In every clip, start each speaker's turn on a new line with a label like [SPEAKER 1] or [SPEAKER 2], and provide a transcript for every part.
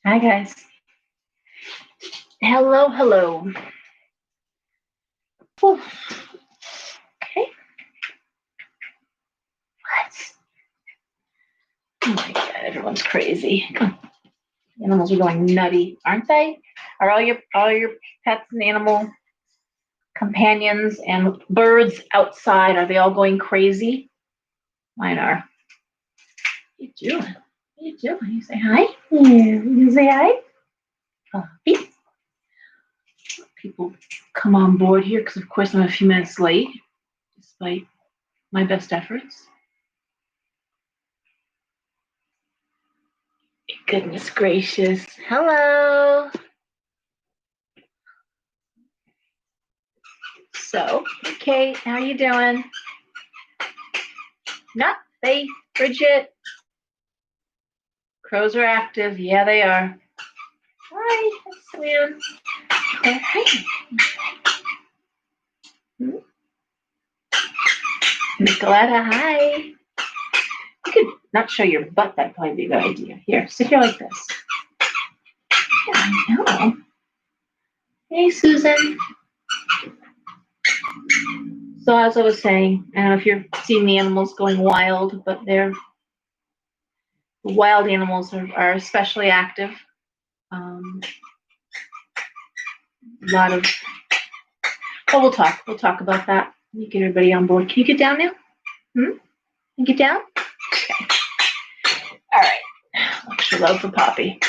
[SPEAKER 1] Hi, guys. Hello, hello. Whew. Okay. What? Oh my God, everyone's crazy. Come on. Animals are going nutty, aren't they? Are all your pets and animal companions and birds outside? Are they all going crazy? Mine are. What are you doing? What are you doing? You say hi? Yeah. You say hi? Beep. People come on board here because, of course, I'm a few minutes late, despite my best efforts. Goodness gracious. Hello. So, okay, how you doing? Not Faith, Bridget. Crows are active. Yeah, they are. Hi, Swan. Hi. Nicoletta, hi. You could not show your butt. That'd probably be a good idea. Here, sit here like this. Yeah, I know. Hey, Susan. So as I was saying, I don't know if you're seeing the animals going wild, but the wild animals are especially active. A lot of. Oh, we'll talk about that. Let me get everybody on board. Can you get down now? Can you get down? Okay. All right. Extra love for Poppy.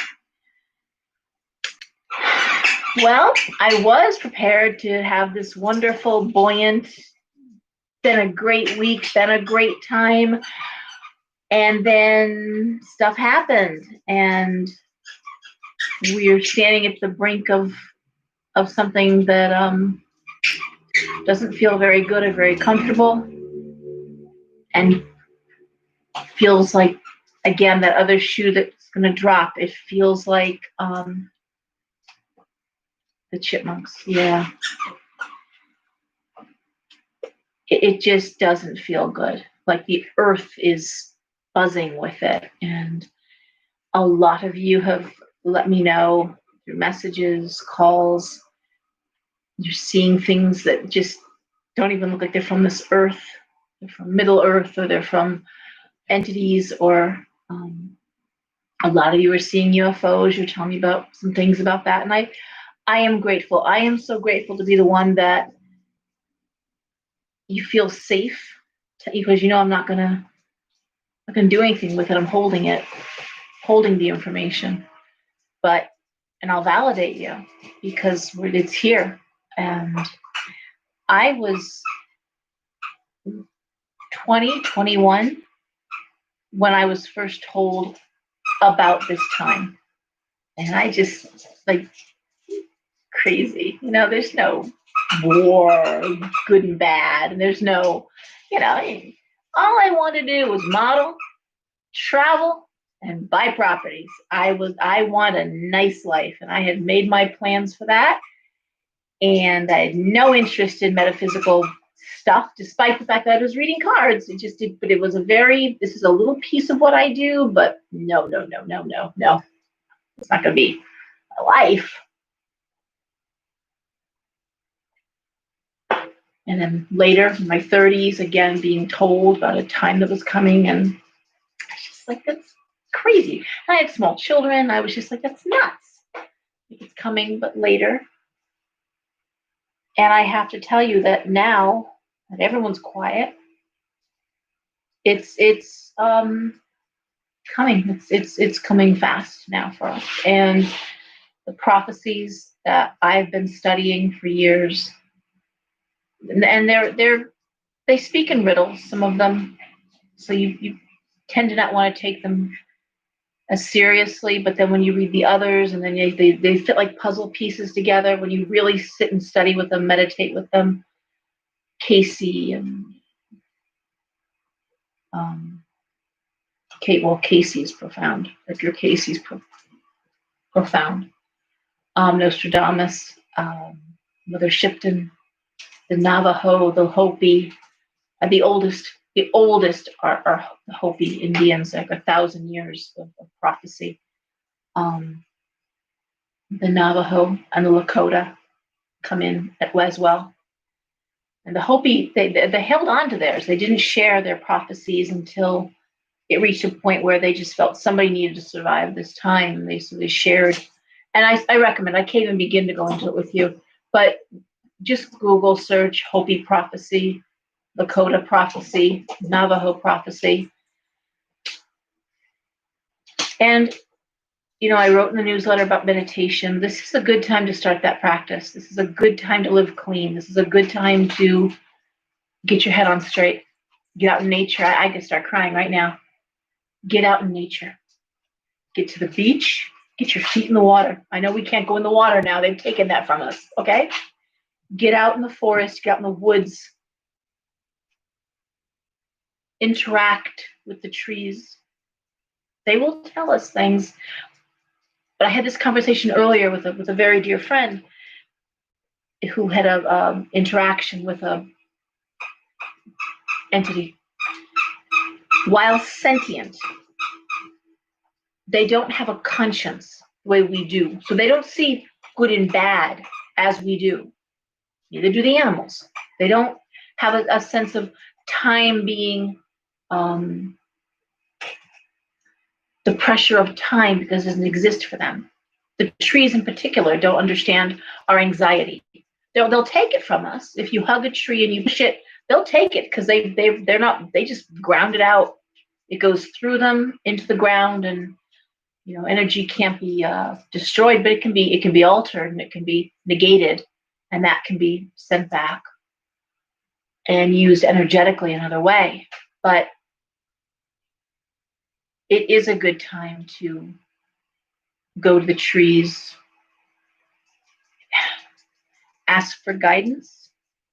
[SPEAKER 1] Well, I was prepared to have this wonderful, buoyant, been a great week, been a great time, and then stuff happened, and we're standing at the brink of something that doesn't feel very good or very comfortable, and feels like, again, that other shoe that's going to drop. It feels like the chipmunks. Yeah. It just doesn't feel good. Like the earth is buzzing with it. And a lot of you have let me know through messages, calls. You're seeing things that just don't even look like they're from this earth. They're from Middle Earth, or they're from entities, or a lot of you are seeing UFOs. You're telling me about some things about that. And I am grateful. I am so grateful to be the one that you feel safe because I'm not gonna do anything with it. I'm holding the information, and I'll validate you because it's here. And I was 21 when I was first told about this time, and I just like crazy. There's no war, good and bad, and there's no, all I wanted to do was model, travel, and buy properties. I want a nice life, and I had made my plans for that. And I had no interest in metaphysical stuff, despite the fact that I was reading cards. It just did, but it was this is a little piece of what I do, but no. It's not going to be my life. And then later, in my 30s, again, being told about a time that was coming, and I was just like, that's crazy. And I had small children. I was just like, that's nuts. It's coming, but later. And I have to tell you that now that everyone's quiet, it's coming. It's coming fast now for us. And the prophecies that I've been studying for years, and they speak in riddles, some of them. So you tend to not want to take them as seriously, but then when you read the others, and then they fit like puzzle pieces together when you really sit and study with them, meditate with them. Casey and Casey's profound. If your Casey's profound. Nostradamus, Mother Shipton, the Navajo, the Hopi, the oldest. The oldest are the Hopi Indians, like 1,000 years of prophecy. The Navajo and the Lakota come in as well. And the Hopi, they held on to theirs. They didn't share their prophecies until it reached a point where they just felt somebody needed to survive this time. So they shared. And I recommend, I can't even begin to go into it with you, but just Google search Hopi prophecy, Lakota prophecy, Navajo prophecy. And, I wrote in the newsletter about meditation. This is a good time to start that practice. This is a good time to live clean. This is a good time to get your head on straight. Get out in nature. I could start crying right now. Get out in nature. Get to the beach. Get your feet in the water. I know we can't go in the water now. They've taken that from us, okay? Get out in the forest. Get out in the woods. Interact with the trees. They will tell us things. But I had this conversation earlier with a very dear friend who had a interaction with a entity. While sentient, they don't have a conscience the way we do. So they don't see good and bad as we do. Neither do the animals. They don't have a sense of time being the pressure of time, because it doesn't exist for them. The trees in particular don't understand our anxiety. They'll take it from us. If you hug a tree and you push it, they'll take it because they just ground it out. It goes through them into the ground, and energy can't be destroyed, but it can be altered, and it can be negated, and that can be sent back and used energetically another way. But it is a good time to go to the trees, ask for guidance.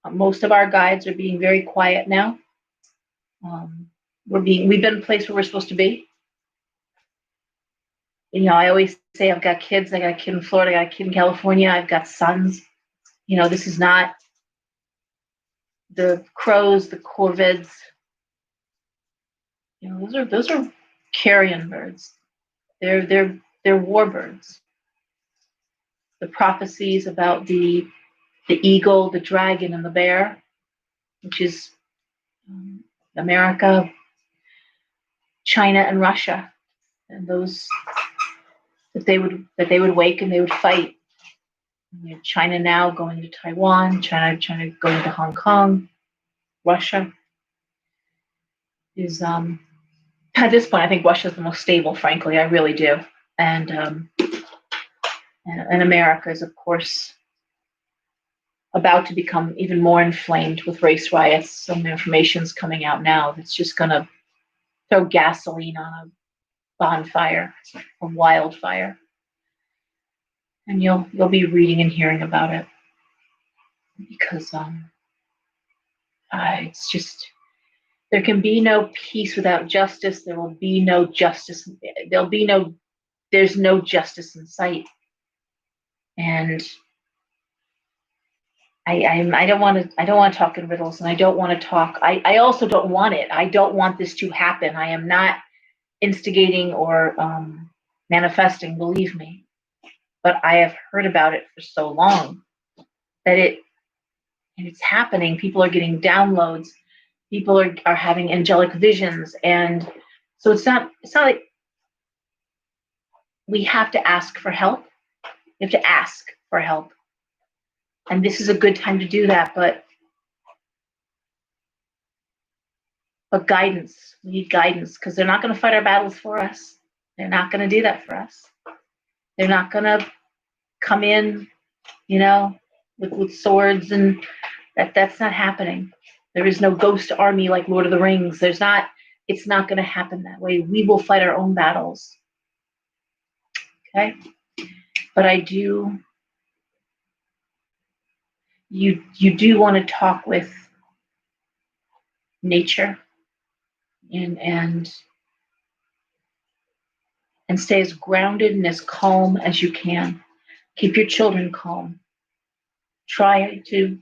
[SPEAKER 1] Most of our guides are being very quiet now. We've been in a place where we're supposed to be. I always say I've got kids. I got a kid in Florida. I got a kid in California. I've got sons. This is not the crows, the corvids. Those are carrion birds. They're warbirds. The prophecies about the eagle, the dragon, and the bear, which is America, China, and Russia, and those that they would wake and they would fight. China now going to Taiwan, China going to Hong Kong, Russia is at this point I think Russia is the most stable, frankly. I really do. And America is, of course, about to become even more inflamed with race riots. Some information's coming out now that's just going to throw gasoline on a bonfire, a wildfire. And you'll be reading and hearing about it, because it's just, there can be no peace without justice. There will be no justice. There's no justice in sight. And I don't want to talk in riddles, and I don't want to talk. I also don't want it. I don't want this to happen. I am not instigating or manifesting, believe me. But I have heard about it for so long that it's happening. People are getting downloads. People are having angelic visions, and so it's not like we have to ask for help. We have to ask for help, and this is a good time to do that. But guidance. We need guidance, because they're not going to fight our battles for us. They're not going to do that for us. They're not going to come in, with swords, and that's not happening. There is no ghost army like Lord of the Rings. It's not going to happen that way. We will fight our own battles. Okay? But you do want to talk with nature and stay as grounded and as calm as you can. Keep your children calm. Try to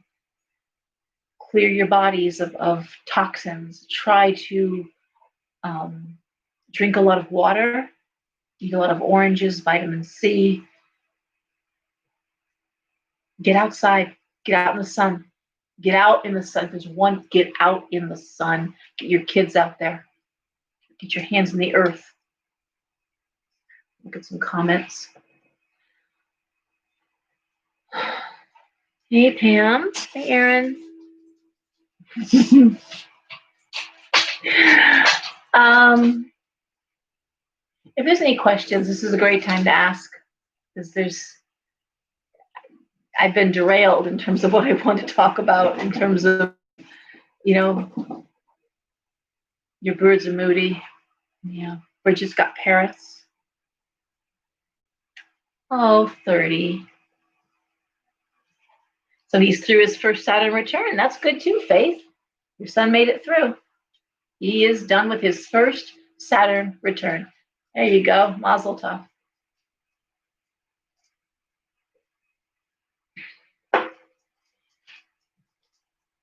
[SPEAKER 1] clear your bodies of toxins. Try to drink a lot of water, eat a lot of oranges, vitamin C. Get outside. Get out in the sun. Get out in the sun. There's one, get out in the sun. Get your kids out there. Get your hands in the earth. Look at some comments. Hey, Pam. Hey, Aaron. If there's any questions, this is a great time to ask, because I've been derailed in terms of what I want to talk about, in terms of, your birds are moody. Yeah. Bridget's got parrots. Oh, 30. So he's through his first Saturn return. That's good too, Faith. Your son made it through. He is done with his first Saturn return. There you go. Mazel tov.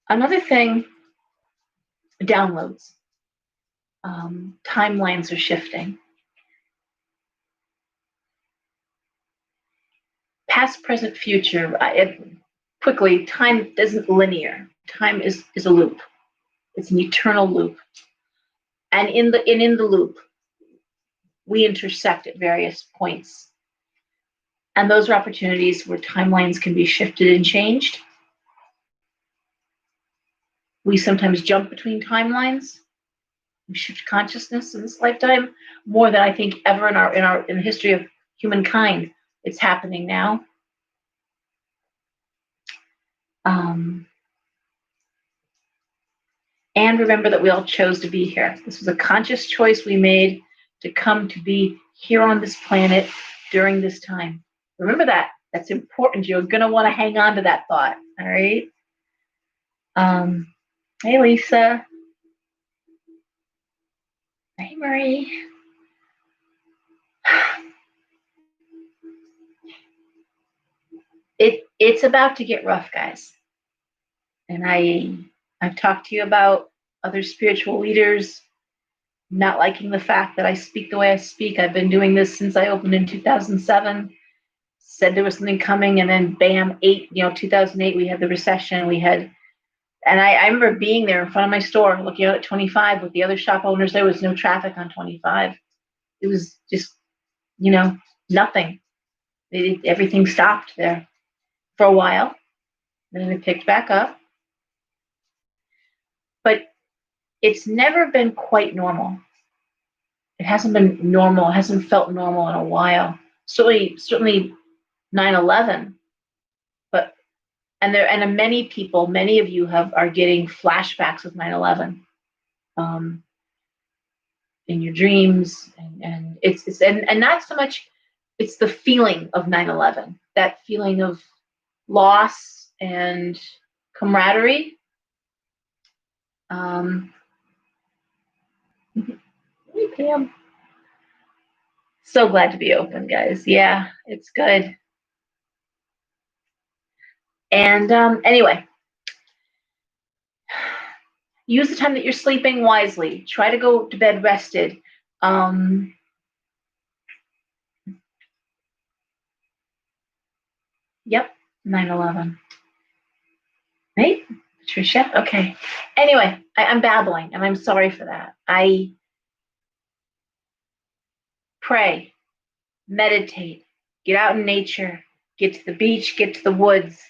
[SPEAKER 1] Another thing, downloads. Timelines are shifting. Past, present, future. Quickly, time isn't linear. Time is a loop. It's an eternal loop. And in the loop, we intersect at various points. And those are opportunities where timelines can be shifted and changed. We sometimes jump between timelines. We shift consciousness in this lifetime more than I think ever in the history of humankind. It's happening now. And remember that we all chose to be here. This was a conscious choice we made to come to be here on this planet during this time. Remember that. That's important. You're going to want to hang on to that thought. All right. Hey, Lisa. Hey, Marie. It's about to get rough, guys. And I've talked to you about other spiritual leaders not liking the fact that I speak the way I speak. I've been doing this since I opened in 2007. Said there was something coming, and then bam, 2008, we had the recession. And I remember being there in front of my store, looking out at 25 with the other shop owners. There was no traffic on 25. It was just, nothing. Everything stopped there for a while. Then it picked back up. But it's never been quite normal. It hasn't been normal. It hasn't felt normal in a while. Certainly 9/11. But many people, many of you are getting flashbacks of 9/11 in your dreams, and it's not so much. It's the feeling of 9/11, that feeling of loss and camaraderie. Hey, Pam. So glad to be open, guys. Yeah, it's good. And anyway, use the time that you're sleeping wisely. Try to go to bed rested. Yep, 9/11. Right? Patricia? Okay. Anyway, I'm babbling, and I'm sorry for that. I pray, meditate, get out in nature, get to the beach, get to the woods,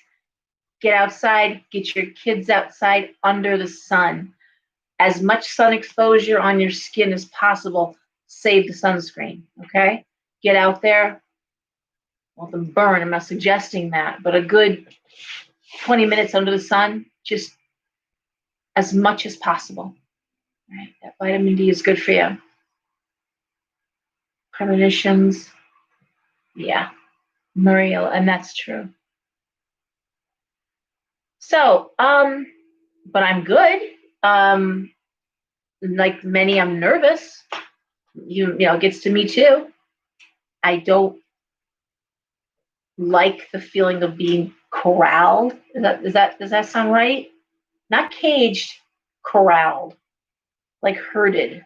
[SPEAKER 1] get outside, get your kids outside under the sun. As much sun exposure on your skin as possible. Save the sunscreen, okay? Get out there. Let them burn. I'm not suggesting that, but a good 20 minutes under the sun, just as much as possible. Right? That vitamin D is good for you. Premonitions. Yeah. Muriel, and that's true. So, but I'm good. Like many, I'm nervous. It gets to me too. I don't like the feeling of being corralled. Does that sound right? Not caged, corralled, like herded.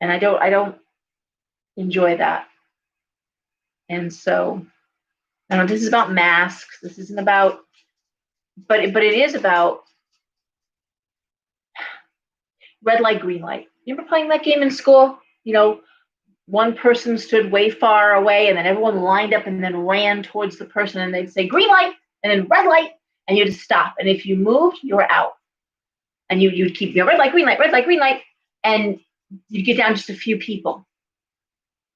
[SPEAKER 1] And I don't enjoy that. And so I don't know, this is about masks. This isn't about, but it is about red light, green light. You remember playing that game in school? One person stood way far away and then everyone lined up and then ran towards the person and they'd say green light and then red light and you'd stop. And if you moved, you were out. And you'd keep red light, green light, red light, green light. And you'd get down just a few people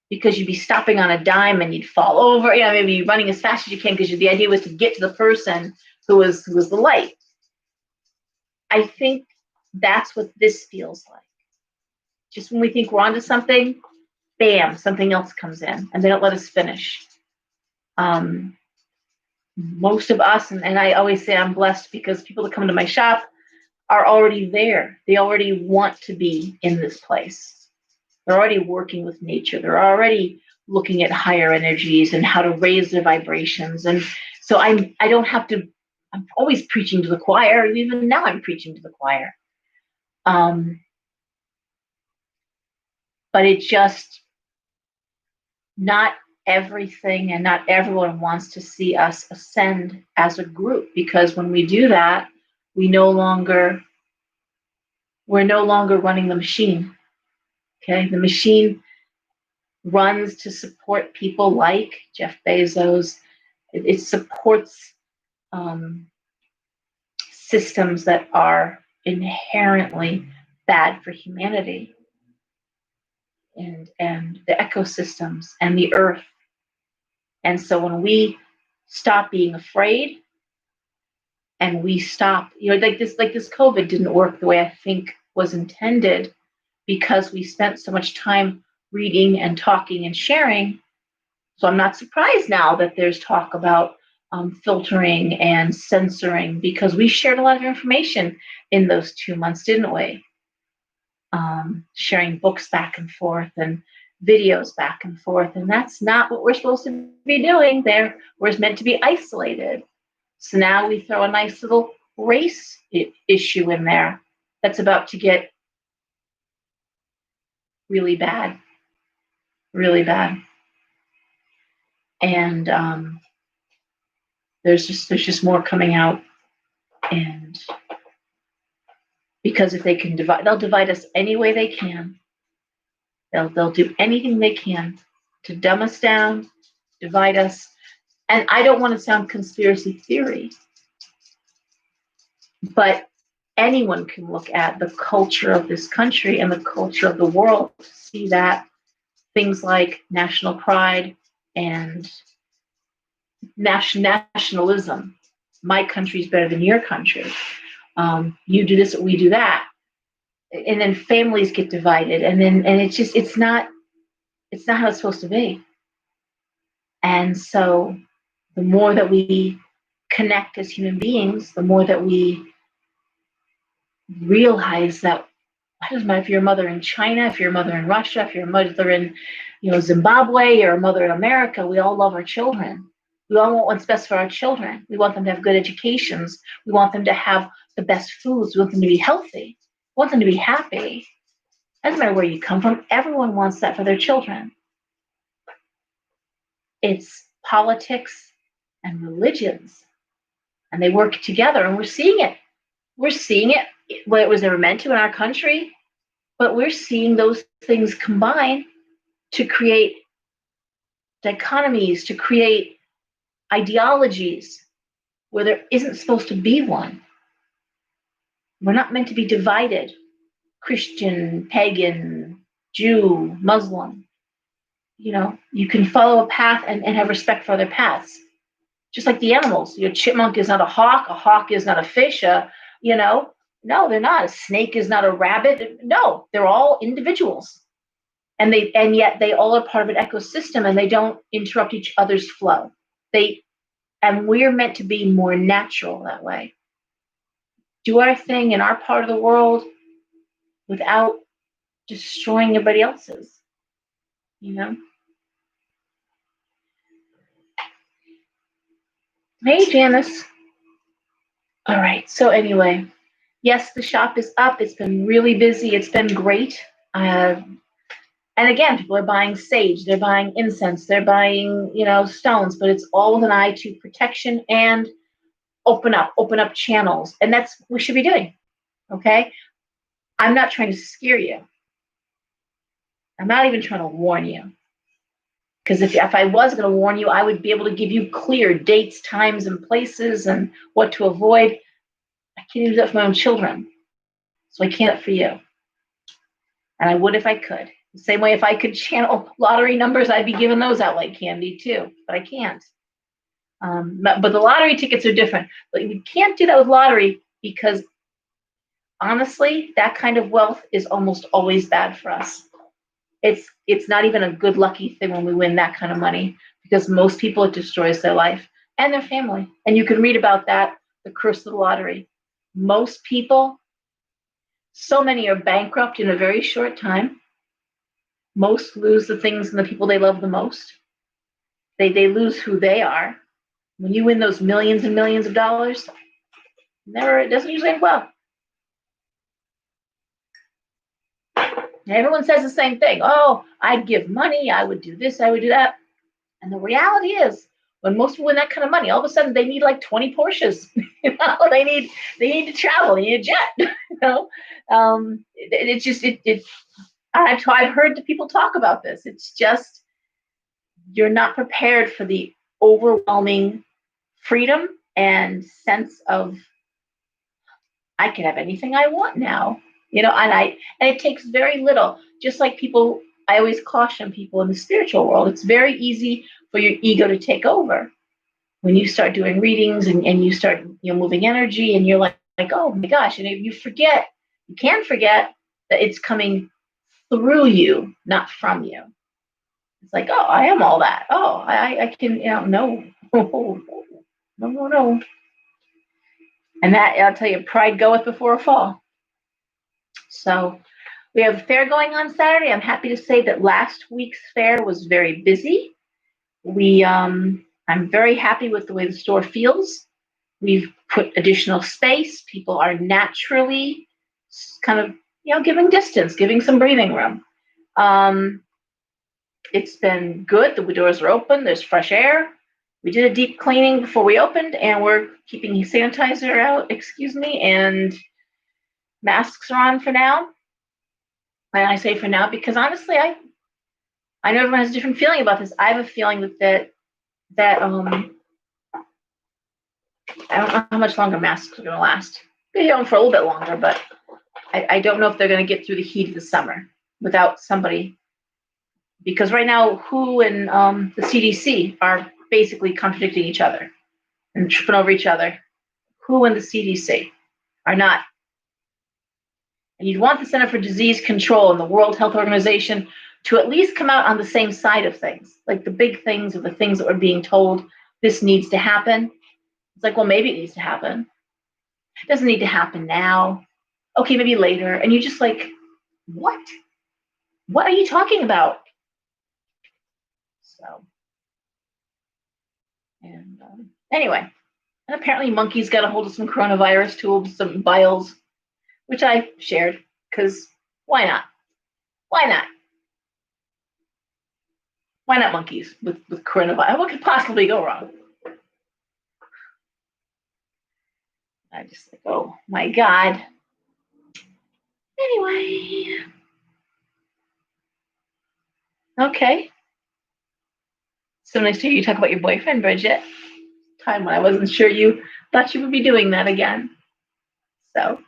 [SPEAKER 1] because you'd be stopping on a dime and you'd fall over. Maybe you're running as fast as you can because the idea was to get to the person who was the light. I think that's what this feels like. Just when we think we're onto something, bam, something else comes in and they don't let us finish. Most of us, and I always say I'm blessed because people that come to my shop are already there. They already want to be in this place. They're already working with nature. They're already looking at higher energies and how to raise their vibrations. And so I don't have to, I'm always preaching to the choir. Even now I'm preaching to the choir. But it just, not everything and not everyone wants to see us ascend as a group, because when we do that, we're no longer running the machine. Okay, the machine runs to support people like Jeff Bezos. It supports systems that are inherently bad for humanity and the ecosystems and the earth. And so when we stop being afraid and we stop, like this COVID didn't work the way I think was intended, because we spent so much time reading and talking and sharing. So I'm not surprised now that there's talk about filtering and censoring, because we shared a lot of information in those 2 months, didn't we? Sharing books back and forth and videos back and forth, and that's not what we're supposed to be doing. We're meant to be isolated. So now we throw a nice little race issue in there that's about to get really bad, really bad. And there's just more coming out. And because if they can divide, they'll divide us any way they can. They'll do anything they can to dumb us down, divide us. And I don't want to sound conspiracy theory, but anyone can look at the culture of this country and the culture of the world to see that things like national pride and nationalism, my country's better than your country, you do this, we do that, and then families get divided, and it's not how it's supposed to be. And so the more that we connect as human beings, the more that we realize that it doesn't matter if you're a mother in China, if you're a mother in Russia, if you're a mother in Zimbabwe, or a mother in America, we all love our children. We all want what's best for our children. We want them to have good educations. We want them to have the best foods. We want them to be healthy. We want them to be happy. Doesn't matter where you come from. Everyone wants that for their children. It's politics and religions, and they work together, and we're seeing it. We're seeing it what it was never meant to in our country, but we're seeing those things combine to create dichotomies, to create ideologies where there isn't supposed to be one. We're not meant to be divided. Christian, pagan, Jew, Muslim. You can follow a path and have respect for other paths. Just like the animals. Chipmunk is not a hawk is not a fish, no, they're not. A snake is not a rabbit. No, they're all individuals. And yet they all are part of an ecosystem, and they don't interrupt each other's flow. And we're meant to be more natural that way. Do our thing in our part of the world without destroying everybody else's. Hey, Janice. All right. So anyway, yes, the shop is up. It's been really busy. It's been great. And again, people are buying sage, they're buying incense, they're buying, stones, but it's all with an eye to protection and open up channels. And that's what we should be doing. Okay. I'm not trying to scare you. I'm not even trying to warn you. Because if I was going to warn you, I would be able to give you clear dates, times, and places and what to avoid. I can't even do that for my own children. So I can't for you. And I would if I could. The same way if I could channel lottery numbers, I'd be giving those out like candy too. But I can't. But the lottery tickets are different. But we can't do that with lottery because honestly, that kind of wealth is almost always bad for us. It's not even a good lucky thing when we win that kind of money because most people it destroys their life and their family. And you can read about that, the curse of the lottery. Most people, so many are bankrupt in a very short time. Most lose the things and the people they love the most. They lose who they are. When you win those millions and millions of dollars, it doesn't usually end well. Everyone says the same thing. Oh, I'd give money. I would do this. I would do that. And the reality is, when most people win that kind of money, all of a sudden they need like 20 Porsches. They need to travel. They need a jet. I've heard the people talk about this. It's just you're not prepared for the overwhelming freedom and sense of I can have anything I want now. And it takes very little. Just like people, I always caution people in the spiritual world, it's very easy for your ego to take over. When you start doing readings and you start moving energy and you're like, oh my gosh, and you can forget that it's coming through you, not from you. It's like, oh, I am all that. Oh, I can, no. No. And that, I'll tell you, pride goeth before a fall. So we have a fair going on Saturday. I'm happy to say that last week's fair was very busy. I'm very happy with the way the store feels. We've put additional space. People are naturally kind of, giving distance, giving some breathing room. It's been good. The doors are open. There's fresh air. We did a deep cleaning before we opened, and we're keeping sanitizer out, and masks are on for now. And I say for now because honestly, I know everyone has a different feeling about this. I have a feeling that I don't know how much longer masks are going to last. Maybe on for a little bit longer, but I don't know if they're going to get through the heat of the summer without somebody. Because right now, WHO and the CDC are basically contradicting each other and tripping over each other. WHO and the CDC are not. And you'd want the Center for Disease Control and the World Health Organization to at least come out on the same side of things, like the big things or the things that we're being told this needs to happen. It's like, well, maybe it needs to happen. It doesn't need to happen now. Okay, maybe later. And you're just like, what? What are you talking about? So, and anyway, and apparently monkeys got a hold of some coronavirus tools, some vials, which I shared because why not? Why not? Why not monkeys with coronavirus? What could possibly go wrong? I just like, oh my God. Anyway. Okay. So nice to hear you talk about your boyfriend, Bridget. Time when I wasn't sure you thought you would be doing that again. So,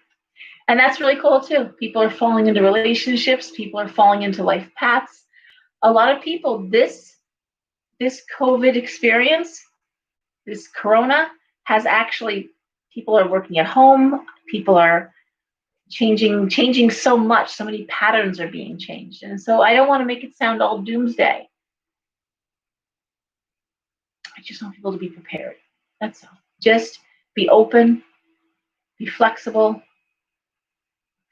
[SPEAKER 1] and that's really cool too. People are falling into relationships. People are falling into life paths. A lot of people, this COVID experience, this corona has actually, people are working at home. People are changing so much. So many patterns are being changed. And so I don't want to make it sound all doomsday. I just want people to be prepared. That's all. Just be open, be flexible,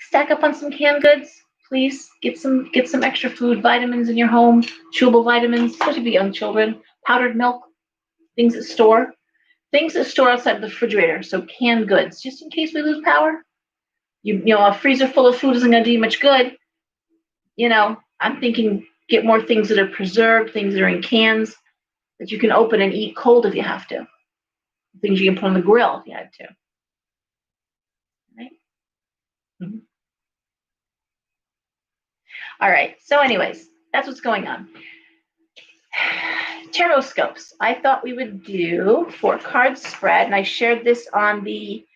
[SPEAKER 1] stack up on some canned goods, please. Get some extra food, vitamins in your home, chewable vitamins, especially for young children, powdered milk, things that store outside of the refrigerator. So canned goods, just in case we lose power. A freezer full of food isn't going to do you much good. I'm thinking get more things that are preserved, things that are in cans that you can open and eat cold if you have to. Things you can put on the grill if you had to. Right? Mm-hmm. All right. So anyways, that's what's going on. Tarotscopes. I thought we would do 4-card spread, and I shared this on the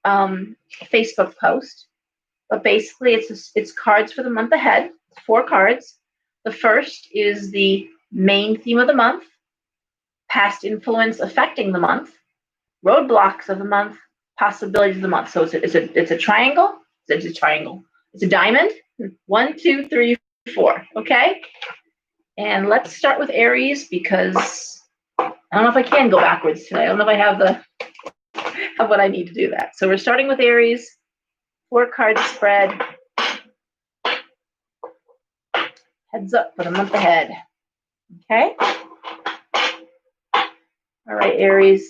[SPEAKER 1] Facebook post. But basically, it's cards for the month ahead. 4 cards. The first is the main theme of the month, past influence affecting the month, roadblocks of the month, possibilities of the month. So it's a triangle. It's a triangle. It's a diamond. 1, 2, 3, 4. Okay. And let's start with Aries because I don't know if I can go backwards today. I don't know if I have what I need to do that. So we're starting with Aries. 4-card spread. Heads up for the month ahead. Okay. All right, Aries.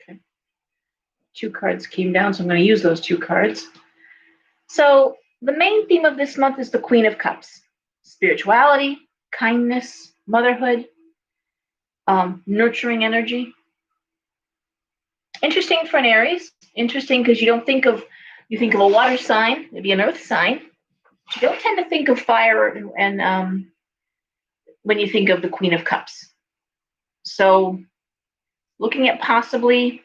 [SPEAKER 1] Okay. 2 cards came down, so I'm going to use those 2 cards. So the main theme of this month is the Queen of Cups. Spirituality, kindness, motherhood, nurturing energy. Interesting for an Aries. Interesting because you think of a water sign, maybe an earth sign. But you don't tend to think of fire and when you think of the Queen of Cups. So looking at possibly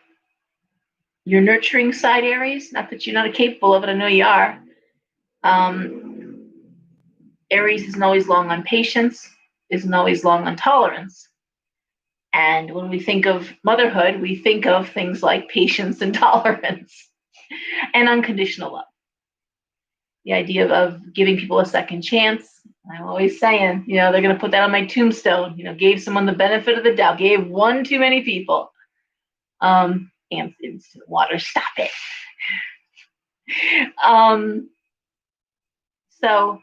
[SPEAKER 1] your nurturing side, Aries, not that you're not capable of it, I know you are. Aries isn't always long on patience, isn't always long on tolerance. And when we think of motherhood, we think of things like patience and tolerance and unconditional love. The idea of giving people a second chance. I'm always saying, they're going to put that on my tombstone, gave someone the benefit of the doubt, gave one too many people. And instant water, stop it. So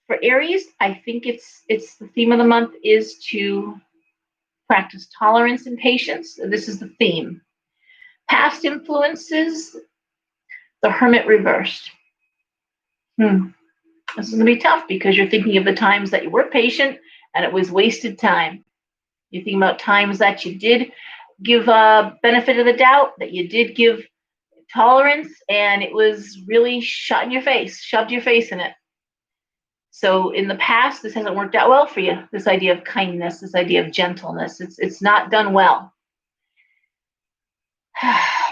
[SPEAKER 1] for Aries, I think it's the theme of the month is to practice tolerance and patience. This is the theme. Past influences, the Hermit reversed. This is going to be tough because you're thinking of the times that you were patient and it was wasted time. You're thinking about times that you did give a benefit of the doubt, that you did give tolerance, and it was really shoved your face in it. So in the past, this hasn't worked out well for you. This idea of kindness, this idea of gentleness, it's not done well.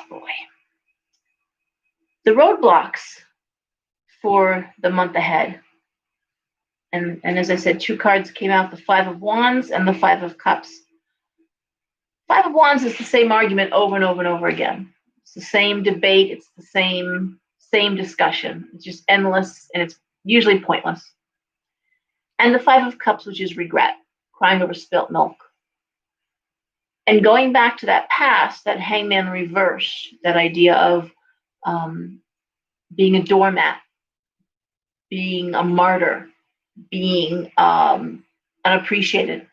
[SPEAKER 1] Boy. The roadblocks for the month ahead. And as I said, 2 cards came out, the 5 of Wands and the 5 of Cups. 5 of Wands is the same argument over and over and over again. It's the same debate. It's the same discussion. It's just endless, and it's usually pointless. And the 5 of Cups, which is regret, crying over spilt milk. And going back to that past, that Hangman reverse, that idea of being a doormat, being a martyr, being unappreciated.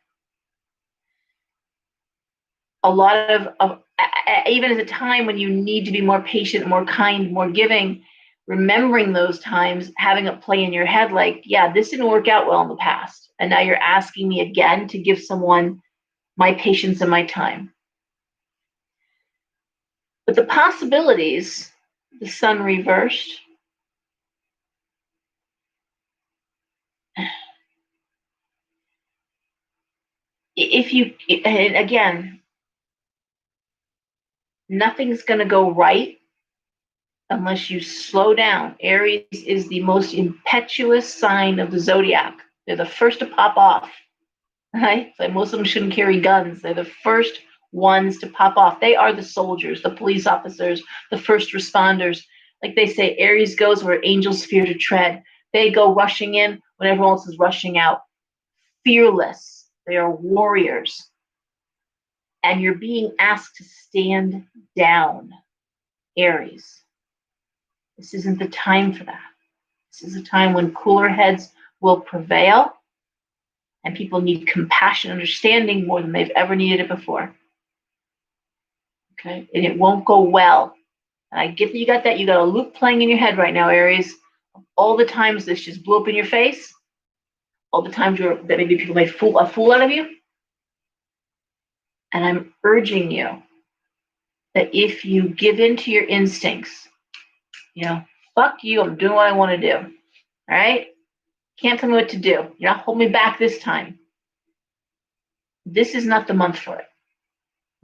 [SPEAKER 1] A lot of even at a time when you need to be more patient, more kind, more giving, remembering those times, having it play in your head like, yeah, this didn't work out well in the past. And now you're asking me again to give someone my patience and my time. But the possibilities, the Sun reversed. And again, nothing's going to go right unless you slow down. Aries is the most impetuous sign of the zodiac. They're the first to pop off. Right? So most of them shouldn't carry guns. They're the first ones to pop off. They are the soldiers, the police officers, the first responders. Like they say, Aries goes where angels fear to tread. They go rushing in when everyone else is rushing out. Fearless. They are warriors. And you're being asked to stand down, Aries. This isn't the time for that. This is a time when cooler heads will prevail, and people need compassion, understanding more than they've ever needed it before. Okay, and it won't go well. And I get that you got that. You got a loop playing in your head right now, Aries. All the times this just blew up in your face. All the times that maybe people made a fool out of you. And I'm urging you that if you give in to your instincts, fuck you, I'm doing what I want to do. All right? Can't tell me what to do. You're not holding me back this time. This is not the month for it.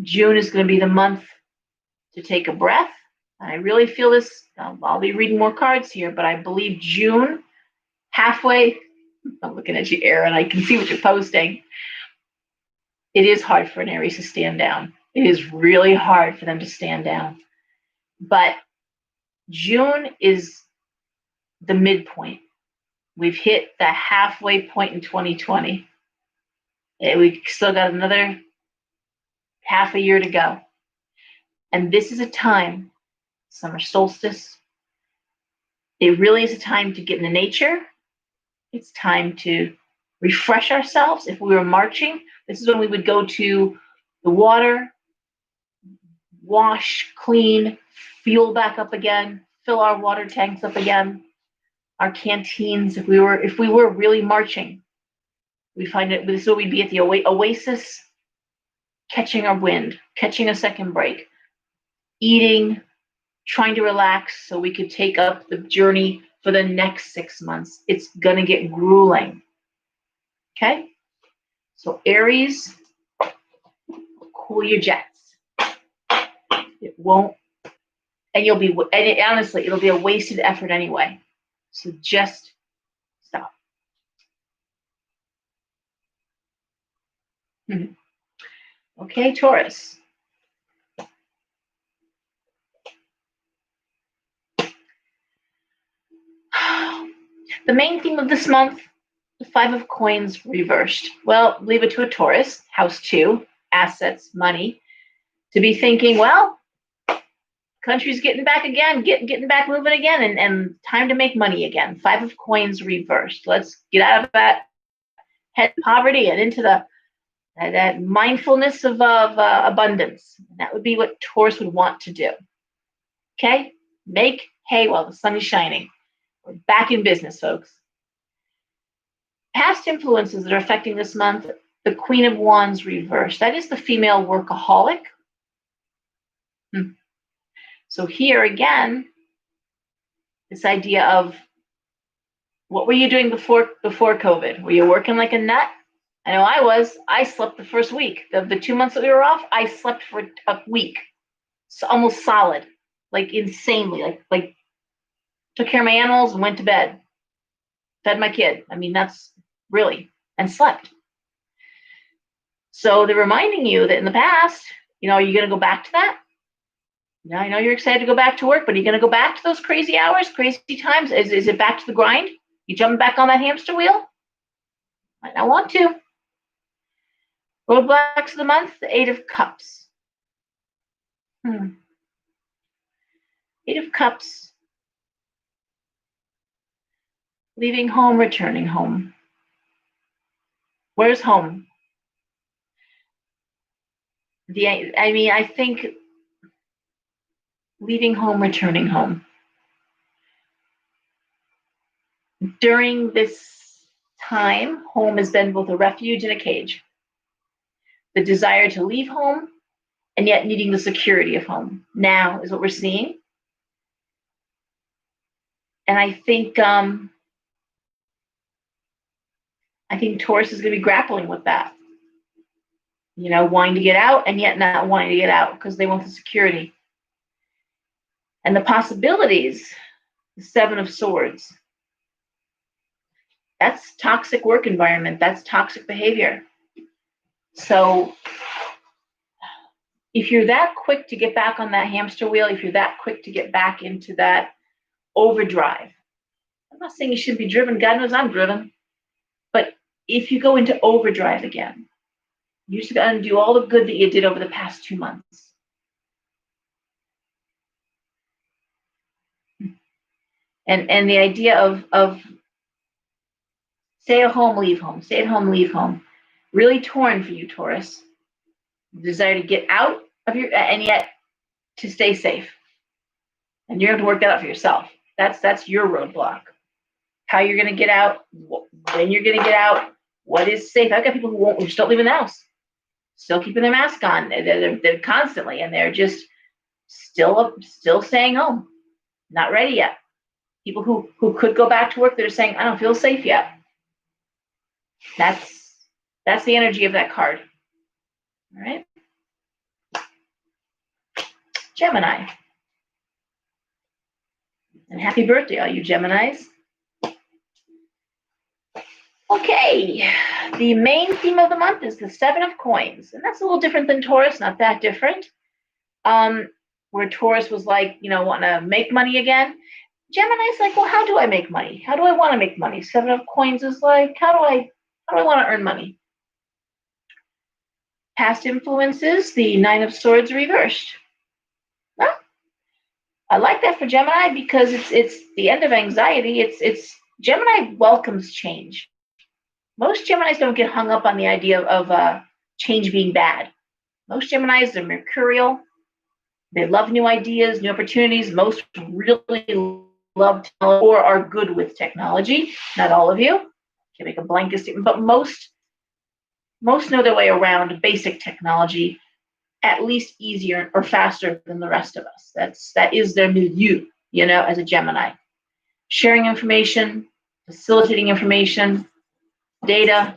[SPEAKER 1] June is going to be the month to take a breath. And I really feel this. I'll be reading more cards here, but I believe June, halfway, I'm looking at you, Aaron, I can see what you're posting. It is hard for an Aries to stand down. It is really hard for them to stand down. But June is the midpoint. We've hit the halfway point in 2020. We've still got another half a year to go. And this is a time, summer solstice, it really is a time to get into nature. It's time to refresh ourselves. If we were marching, this is when we would go to the water, wash, clean, fuel back up again, fill our water tanks up again, our canteens. If we were really marching, we find it. This is where we'd be at the oasis, catching our wind, catching a second break, eating, trying to relax so we could take up the journey for the next 6 months. It's going to get grueling. Okay? So Aries, cool your jets. It won't, and honestly, it'll be a wasted effort anyway. So just stop. Okay, Taurus. The main theme of this month, the Five of Coins reversed. Well, leave it to a Taurus, house 2, assets, money, to be thinking, well, country's getting back again, getting back moving again, and time to make money again. Five of Coins reversed. Let's get out of that head poverty and into that mindfulness of abundance. That would be what Taurus would want to do. Okay? Make hay while the sun is shining. We're back in business, folks. Past influences that are affecting this month, the Queen of Wands reversed. That is the female workaholic. So here again, this idea of what were you doing before COVID? Were you working like a nut? I know I was. I slept the first week. The 2 months that we were off, I slept for a week. So almost solid, like insanely, like took care of my animals and went to bed. Fed my kid. I mean, that's really, and slept. So they're reminding you that in the past, are you going to go back to that? Now I know you're excited to go back to work, but are you going to go back to those crazy hours, crazy times? Is it back to the grind? You jumping back on that hamster wheel? Might not want to. Roadblocks of the month, the Eight of Cups. Eight of Cups. Leaving home, returning home. Where's home? I think leaving home, returning home. During this time, home has been both a refuge and a cage. The desire to leave home and yet needing the security of home now is what we're seeing. And I think Taurus is going to be grappling with that. Wanting to get out and yet not wanting to get out because they want the security. And the possibilities, the Seven of Swords. That's toxic work environment. That's toxic behavior. So if you're that quick to get back on that hamster wheel, if you're that quick to get back into that overdrive, I'm not saying you shouldn't be driven. God knows I'm driven. But if you go into overdrive again, you just got to undo all the good that you did over the past 2 months. And the idea of stay at home, leave home, stay at home, leave home. Really torn for you, Taurus. The desire to get out of and yet to stay safe. And you're going to have to work that out for yourself. That's your roadblock. How you're going to get out, when you're going to get out, what is safe. I've got people who just don't leave the house, still keeping their mask on. They're constantly, and they're just still staying home, not ready yet. People who could go back to work, they're saying, I don't feel safe yet. That's the energy of that card. All right. Gemini. And happy birthday, all you Geminis. Okay, the main theme of the month is the Seven of Coins, and that's a little different than Taurus, not that different. Where Taurus was like, want to make money again. Gemini's like, well, how do I make money? How do I want to make money? Seven of Coins is like, how do I want to earn money? Past influences, the Nine of Swords reversed. Well, I like that for Gemini because it's the end of anxiety. It's Gemini welcomes change. Most Geminis don't get hung up on the idea of change being bad. Most Geminis are mercurial. They love new ideas, new opportunities. Most really love or are good with technology. Not all of you. Can't make a blanket statement, but most know their way around basic technology at least easier or faster than the rest of us. That is their milieu, as a Gemini. Sharing information, facilitating information, data,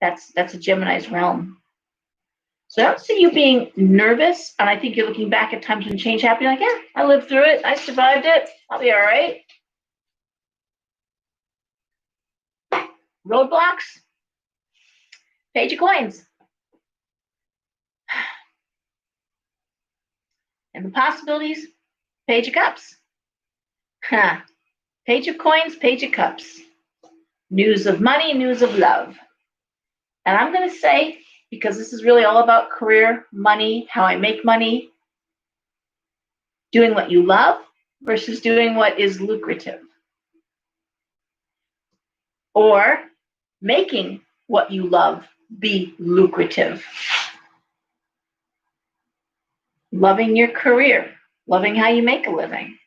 [SPEAKER 1] that's a Gemini's realm. So I don't see you being nervous, and I think you're looking back at times when change happened, like, yeah, I lived through it, I survived it, I'll be all right. Roadblocks, Page of Coins. And the possibilities, Page of Cups. Page of Coins, Page of Cups. News of money, news of love. And I'm going to say, because this is really all about career, money, how I make money, doing what you love versus doing what is lucrative. Or making what you love be lucrative. Loving your career, loving how you make a living.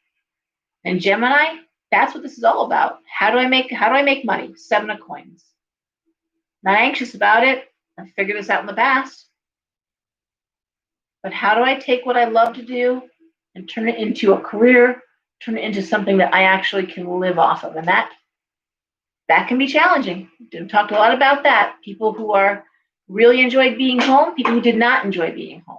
[SPEAKER 1] And Gemini, that's what this is all about. How do I make money? Seven of Coins. Not anxious about it. I figured this out in the past. But how do I take what I love to do and turn it into a career, turn it into something that I actually can live off of? And that can be challenging. We've talked a lot about that. People who really enjoyed being home, people who did not enjoy being home.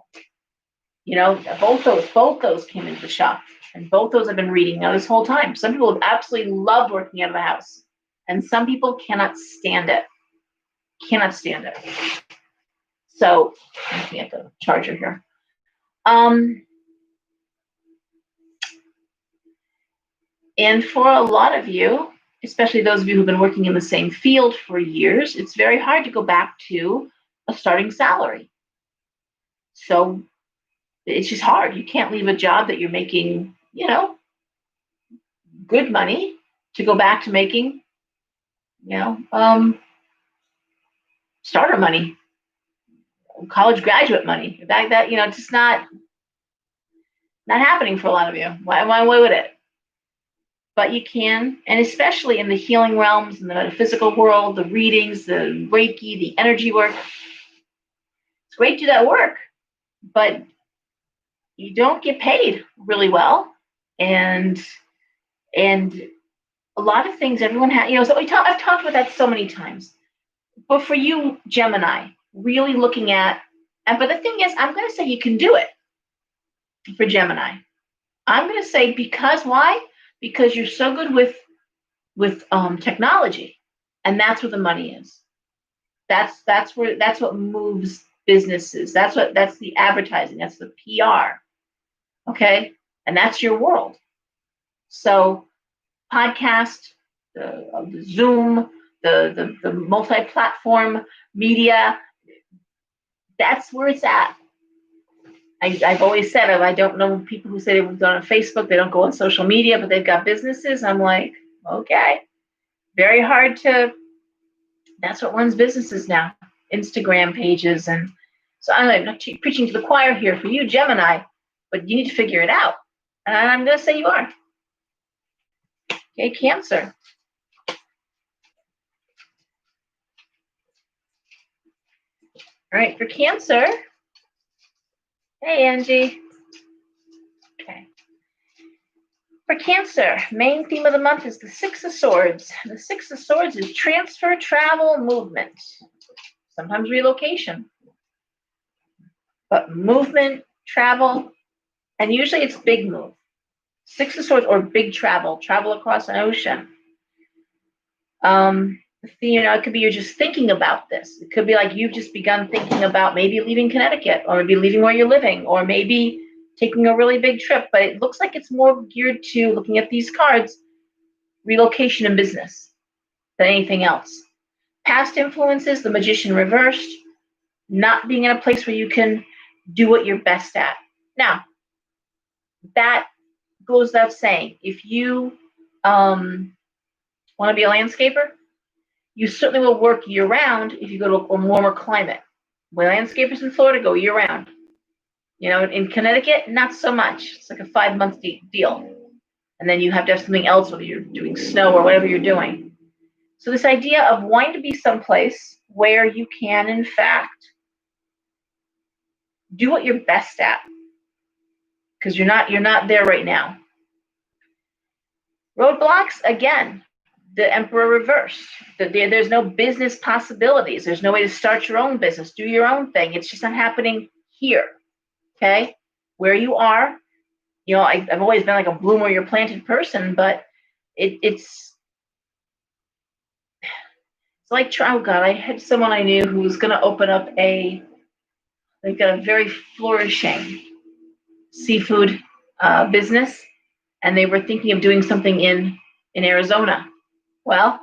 [SPEAKER 1] Both those came into the shop. And both those I've been reading now this whole time. Some people have absolutely loved working out of the house. And some people cannot stand it. Cannot stand it. So, I'm looking at the charger here. And for a lot of you, especially those of you who've been working in the same field for years, it's very hard to go back to a starting salary. So it's just hard. You can't leave a job that you're making, good money to go back to making, starter money, college graduate money. That it's just not happening for a lot of you. Why would it? But you can, and especially in the healing realms, in the metaphysical world, the readings, the Reiki, the energy work. It's great to do that work, but you don't get paid really well. And a lot of things everyone has, so I've talked about that so many times. But for you, Gemini, really looking at, but the thing is, I'm going to say you can do it for Gemini. I'm going to say because why? Because you're so good with technology, and that's where the money is. That's what moves businesses. That's the advertising. That's the PR. Okay, and that's your world. So, podcast, the Zoom, the multi-platform media. That's where it's at. I've always said, I don't know people who say they've done on Facebook, they don't go on social media, but they've got businesses. I'm like, okay, very hard to, that's what runs businesses now, Instagram pages. And so I'm not preaching to the choir here for you, Gemini. but you need to figure it out. And I'm going to say you are. Okay, Cancer. All right, for Cancer. Hey, Angie. Okay. For Cancer, main theme of the month is the Six of Swords. The Six of Swords is transfer, travel, movement. Sometimes relocation. But movement, travel, and usually it's big move. Six of Swords or big travel across an ocean. It could be you're just thinking about this. It could be like you've just begun thinking about maybe leaving Connecticut, or maybe leaving where you're living, or maybe taking a really big trip. But it looks like it's more geared to, looking at these cards, relocation and business than anything else. Past influences, the Magician reversed, not being in a place where you can do what you're best at. Now, that goes without saying. If you want to be a landscaper, you certainly will work year-round if you go to a warmer climate. Where landscapers in Florida go year-round. In Connecticut, not so much. It's like a 5-month deal. And then you have to have something else, whether you're doing snow or whatever you're doing. So this idea of wanting to be someplace where you can, in fact, do what you're best at. Because you're not there right now. Roadblocks, again, the Emperor reversed. There's no business possibilities. There's no way to start your own business, do your own thing. It's just not happening here, okay? Where you are, I've always been like a bloom where you're planted person, but it's like, oh God, I had someone I knew who was going to open up they've got a very flourishing seafood business, and they were thinking of doing something in Arizona. Well,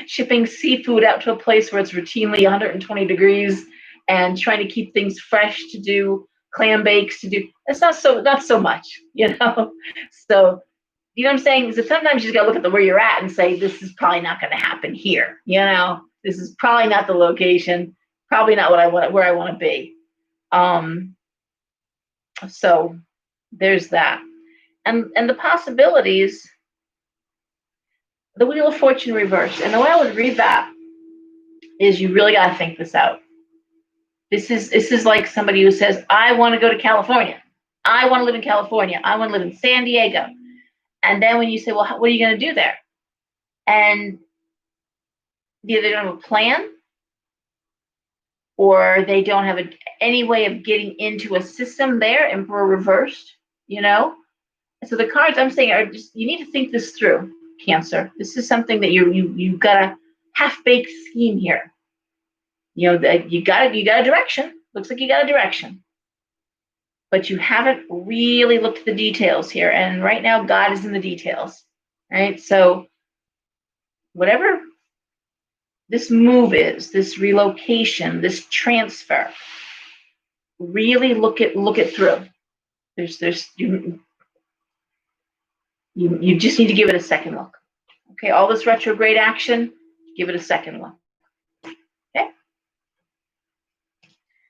[SPEAKER 1] shipping seafood out to a place where it's routinely 120 degrees and trying to keep things fresh, to do clam bakes, it's not so much, So, you know what I'm saying? So sometimes you just gotta look at where you're at and say, this is probably not gonna happen here. This is probably not the location, probably not where I want to be. So there's that. And the possibilities, the Wheel of Fortune reversed. And the way I would read that is, you really got to think this out. This is like somebody who says, I want to go to California. I want to live in California. I want to live in San Diego. And then when you say, well, what are you going to do there? And either they don't have a plan, or they don't have any way of getting into a system there, Emperor reversed, So the cards I'm saying are just, you need to think this through, Cancer. This is something that you've got a half-baked scheme here. That you got a direction. Looks like you got a direction. But you haven't really looked at the details here. And right now, God is in the details. Right? So whatever this move is, this relocation, this transfer, really look it through. You just need to give it a second look. Okay, all this retrograde action, give it a second look. Okay.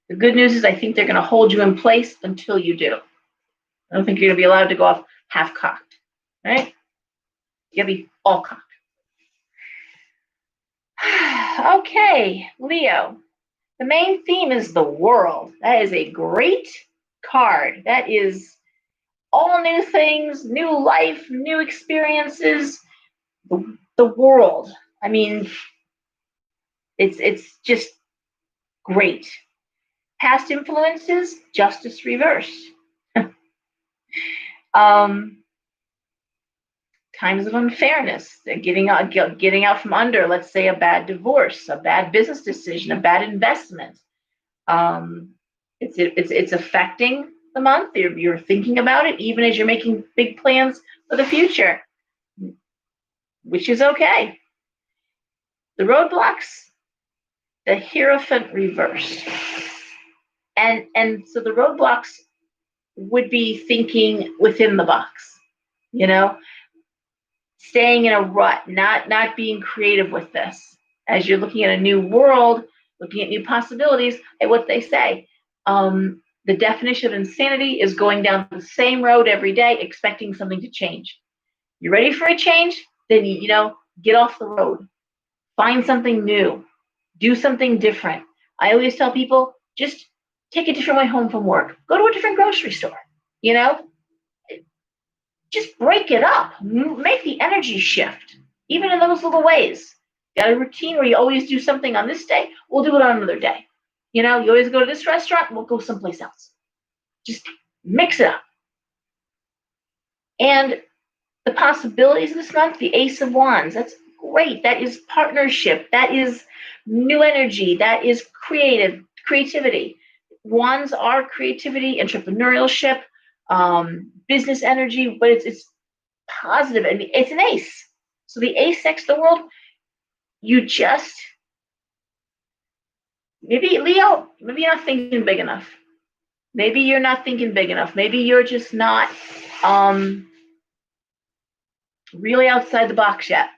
[SPEAKER 1] The good news is, I think they're going to hold you in place until you do. I don't think you're going to be allowed to go off half-cocked. Right? You're going to be all cocked. Okay, Leo. The main theme is the world. That is a great card. That is all new things, new life, new experiences. The world. I mean, it's just great. Past influences, justice reversed. Times of unfairness, getting out from under, let's say, a bad divorce, a bad business decision, a bad investment. It's affecting the month. You're thinking about it, even as you're making big plans for the future, which is okay. The roadblocks, the Hierophant reversed. And so the roadblocks would be thinking within the box, staying in a rut, not being creative with this. As you're looking at a new world, looking at new possibilities, what they say, The definition of insanity is going down the same road every day, expecting something to change. You're ready for a change? Then, get off the road. Find something new. Do something different. I always tell people, just take a different way home from work. Go to a different grocery store. Just break it up. Make the energy shift, even in those little ways. Got a routine where you always do something on this day, we'll do it on another day. You always go to this restaurant, we'll go someplace else. Just mix it up. And the possibilities of this month, the Ace of Wands, that's great. That is partnership. That is new energy. That is creativity. Wands are creativity, entrepreneurship, business energy, but it's positive. I mean, it's an ace. So the ace next to the world, you just, maybe Leo, maybe you're not thinking big enough. Maybe you're not thinking big enough. Maybe you're just not really outside the box yet.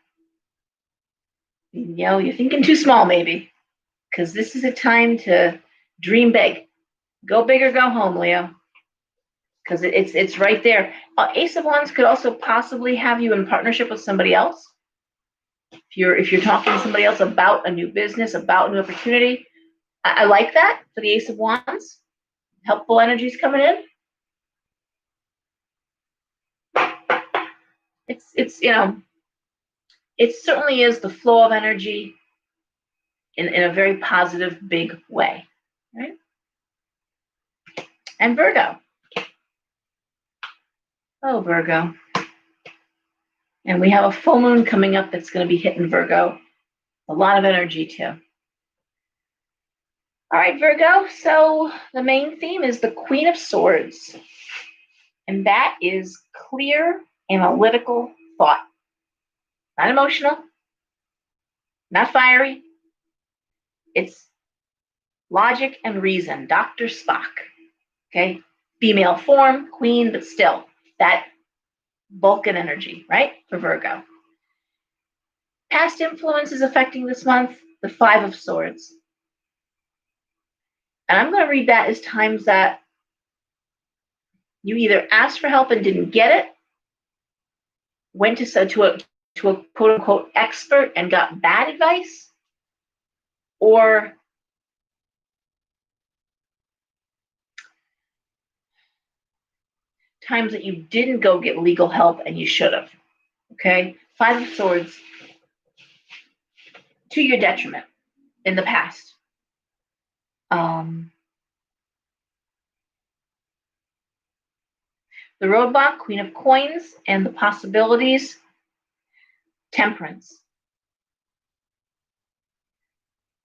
[SPEAKER 1] You're thinking too small, maybe, because this is a time to dream big. Go big or go home, Leo, because it's right there. Ace of Wands could also possibly have you in partnership with somebody else. If you're talking to somebody else about a new business, about a new opportunity, I like that for the Ace of Wands. Helpful energies coming in. It certainly is the flow of energy in a very positive, big way, right? And Virgo. Oh, Virgo. And we have a full moon coming up that's going to be hitting Virgo. A lot of energy, too. All right, Virgo. So the main theme is the Queen of Swords. And that is clear, analytical thought. Not emotional, not fiery. It's logic and reason. Dr. Spock. Okay? Female form, queen, but still that Vulcan energy, right? For Virgo. Past influences affecting this month, the Five of Swords. And I'm going to read that as times that you either asked for help and didn't get it, went to a quote unquote expert and got bad advice, or times that you didn't go get legal help and you should have. Okay? Five of Swords to your detriment in the past. The Roadblock, Queen of Coins, and the possibilities, Temperance.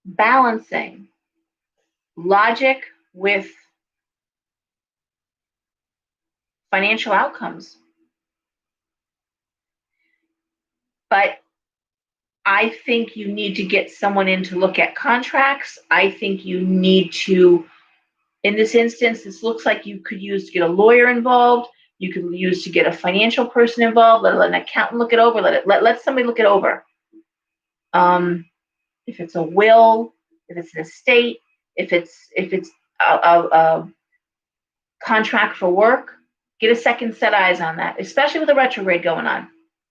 [SPEAKER 1] Balancing logic with financial outcomes. But I think you need to get someone in to look at contracts. I think you need to, in this instance, this looks like you could use to get a lawyer involved. You could use to get a financial person involved. Let an accountant look it over. Let somebody look it over. If it's a will, if it's an estate, if it's a contract for work, get a second set of eyes on that, especially with the retrograde going on.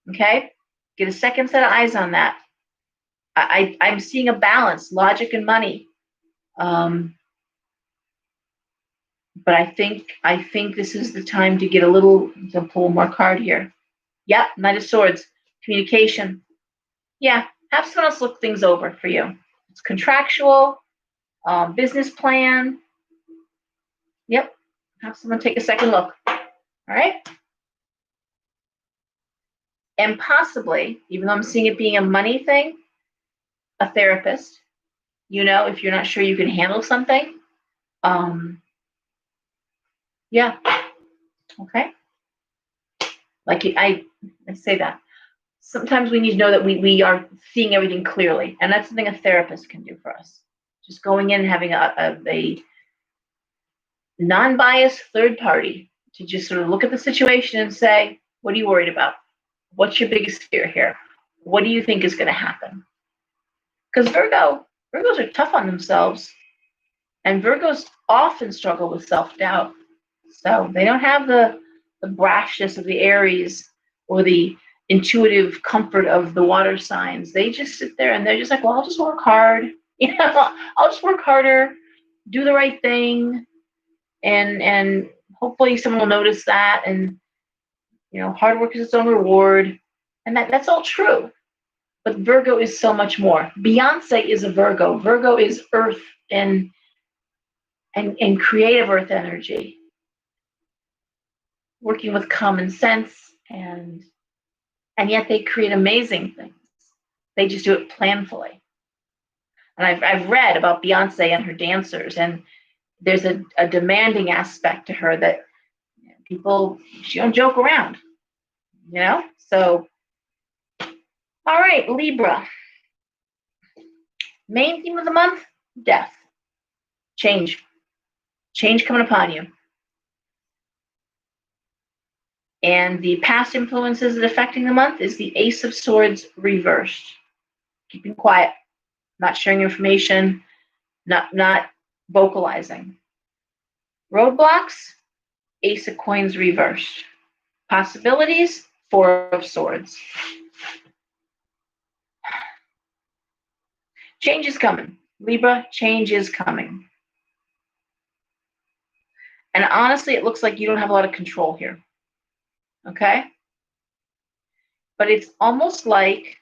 [SPEAKER 1] Okay? Get a second set of eyes on that. I'm seeing a balance, logic and money. But I think this is the time to get to pull more card here. Yep, Knight of Swords, communication. Yeah, have someone else look things over for you. It's contractual, business plan. Yep, have someone take a second look. All right? And possibly, even though I'm seeing it being a money thing, a therapist, if you're not sure you can handle something. Yeah. Okay. Like I say that. Sometimes we need to know that we are seeing everything clearly. And that's something a therapist can do for us. Just going in and having a non-biased third party to just sort of look at the situation and say, what are you worried about? What's your biggest fear here? What do you think is going to happen? Because Virgos are tough on themselves. And Virgos often struggle with self-doubt. So they don't have the brashness of the Aries or the intuitive comfort of the water signs. They just sit there and they're just like, well, I'll just work hard. I'll just work harder, do the right thing, and hopefully someone will notice that. And hard work is its own reward. And that's all true. But Virgo is so much more. Beyonce is a Virgo. Virgo is earth and creative earth energy, working with common sense, and yet they create amazing things. They just do it planfully. And I've read about Beyonce and her dancers, and there's a demanding aspect to her that she don't joke around, So, all right, Libra. Main theme of the month, death. Change coming upon you. And the past influences that affecting the month is the Ace of Swords reversed. Keeping quiet, not sharing information, not vocalizing. Roadblocks, Ace of Coins reversed. Possibilities, Four of Swords. Change is coming. Libra, change is coming. And honestly, it looks like you don't have a lot of control here. Okay? But it's almost like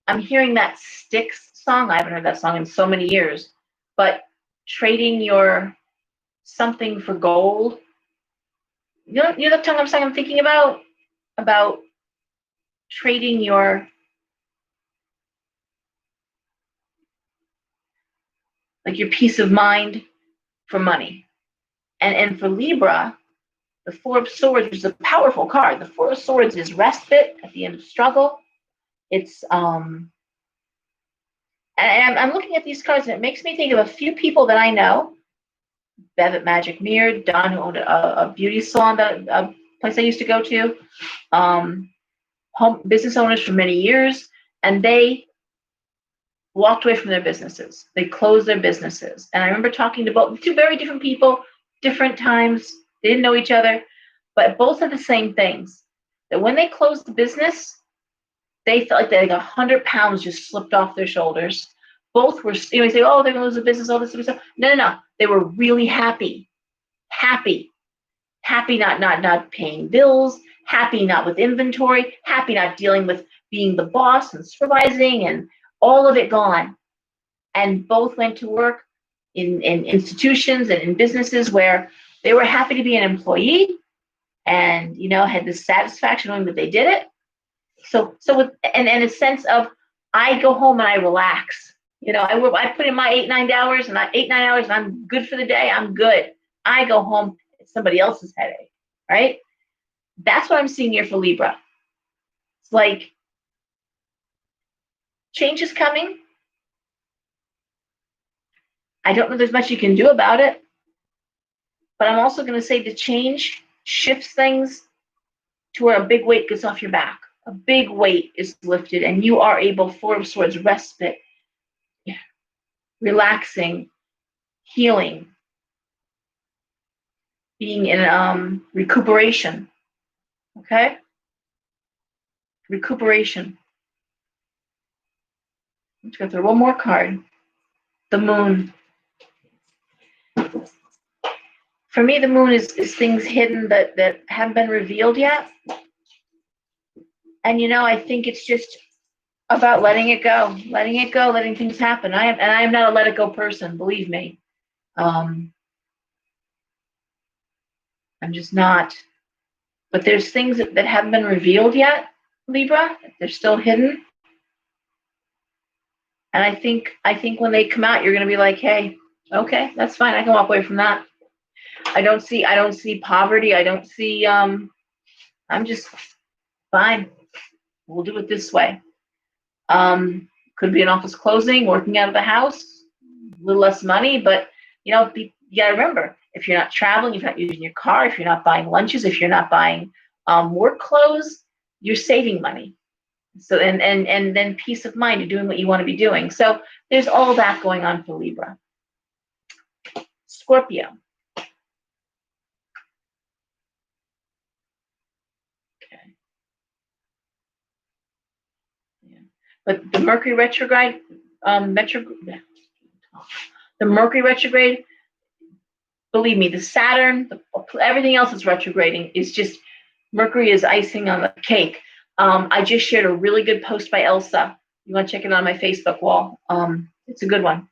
[SPEAKER 1] I'm hearing that Styx song. I haven't heard that song in so many years. But trading your something for gold. You know the tongue I'm thinking about? About trading your peace of mind for money. And for Libra, the Four of Swords, which is a powerful card. The Four of Swords is respite at the end of struggle. It's and I'm looking at these cards, and it makes me think of a few people that I know. Bev at Magic Mirror, Don, who owned a beauty salon, a place I used to go to, home business owners for many years, and they walked away from their businesses. They closed their businesses. And I remember talking to both two very different people, different times. They didn't know each other, but both said the same things. That when they closed the business, they felt like they had 100 pounds just slipped off their shoulders. Both were, say, oh, they're going to lose the business, all this stuff. No. They were really happy. Happy not paying bills, happy not with inventory, happy not dealing with being the boss and supervising, and all of it gone. And both went to work in institutions and in businesses where they were happy to be an employee and, had the satisfaction knowing that they did it. So with and a sense of, I go home and I relax. I put in my 8-9 hours and I'm good for the day. I'm good. I go home. It's somebody else's headache, right? That's what I'm seeing here for Libra. It's like change is coming. I don't know there's much you can do about it. But I'm also going to say the change shifts things to where a big weight gets off your back. A big weight is lifted and you are able, Four of Swords, respite, relaxing, healing, being in recuperation. Okay? Recuperation. I'm just going to throw one more card. The Moon. For me, the Moon is things hidden that haven't been revealed yet. And I think it's just about letting it go, letting things happen. I am not a let it go person, believe me. I'm just not. But there's things that haven't been revealed yet, Libra. They're still hidden. And I think when they come out, you're going to be like, hey, okay, that's fine. I can walk away from that. I don't see poverty. I don't see. I'm just fine. We'll do it this way. Could be an office closing, working out of the house, a little less money, but you gotta remember, if you're not traveling, if you're not using your car, if you're not buying lunches, if you're not buying work clothes, you're saving money. So and then peace of mind, you're doing what you want to be doing. So there's all that going on for Libra. Scorpio. Okay. Yeah. But the Mercury retrograde, the Mercury retrograde, believe me, the Saturn, everything else is retrograding. Is just Mercury is icing on the cake. I just shared a really good post by Elsa. You want to check it on my Facebook wall? It's a good one.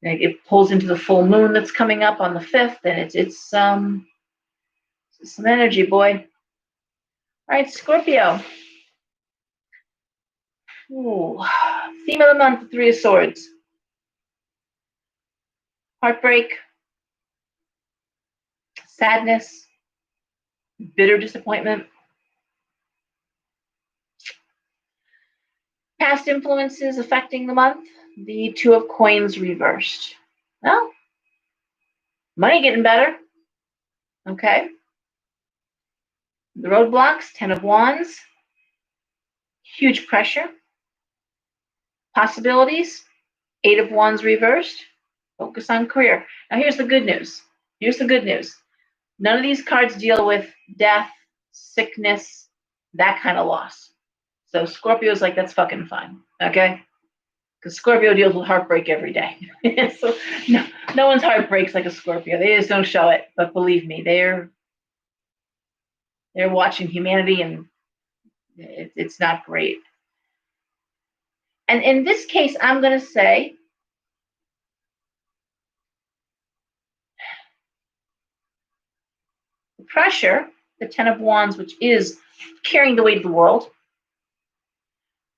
[SPEAKER 1] It pulls into the full moon that's coming up on the 5th, and it's some energy, boy. All right, Scorpio. Ooh. Theme of the month: Three of Swords. Heartbreak, sadness, bitter disappointment. Past influences affecting the month: the Two of Coins reversed. Well, money getting better. Okay. The roadblocks, 10 of Wands. Huge pressure. Possibilities, 8 of Wands reversed. Focus on career. Now here's the good news. Here's the good news. None of these cards deal with death, sickness, that kind of loss. So Scorpio's like, that's fucking fine. Okay? Because Scorpio deals with heartbreak every day. So no one's heart breaks like a Scorpio. They just don't show it. But believe me, they're watching humanity, and it's not great. And in this case, I'm going to say the pressure, the 10 of Wands, which is carrying the weight of the world.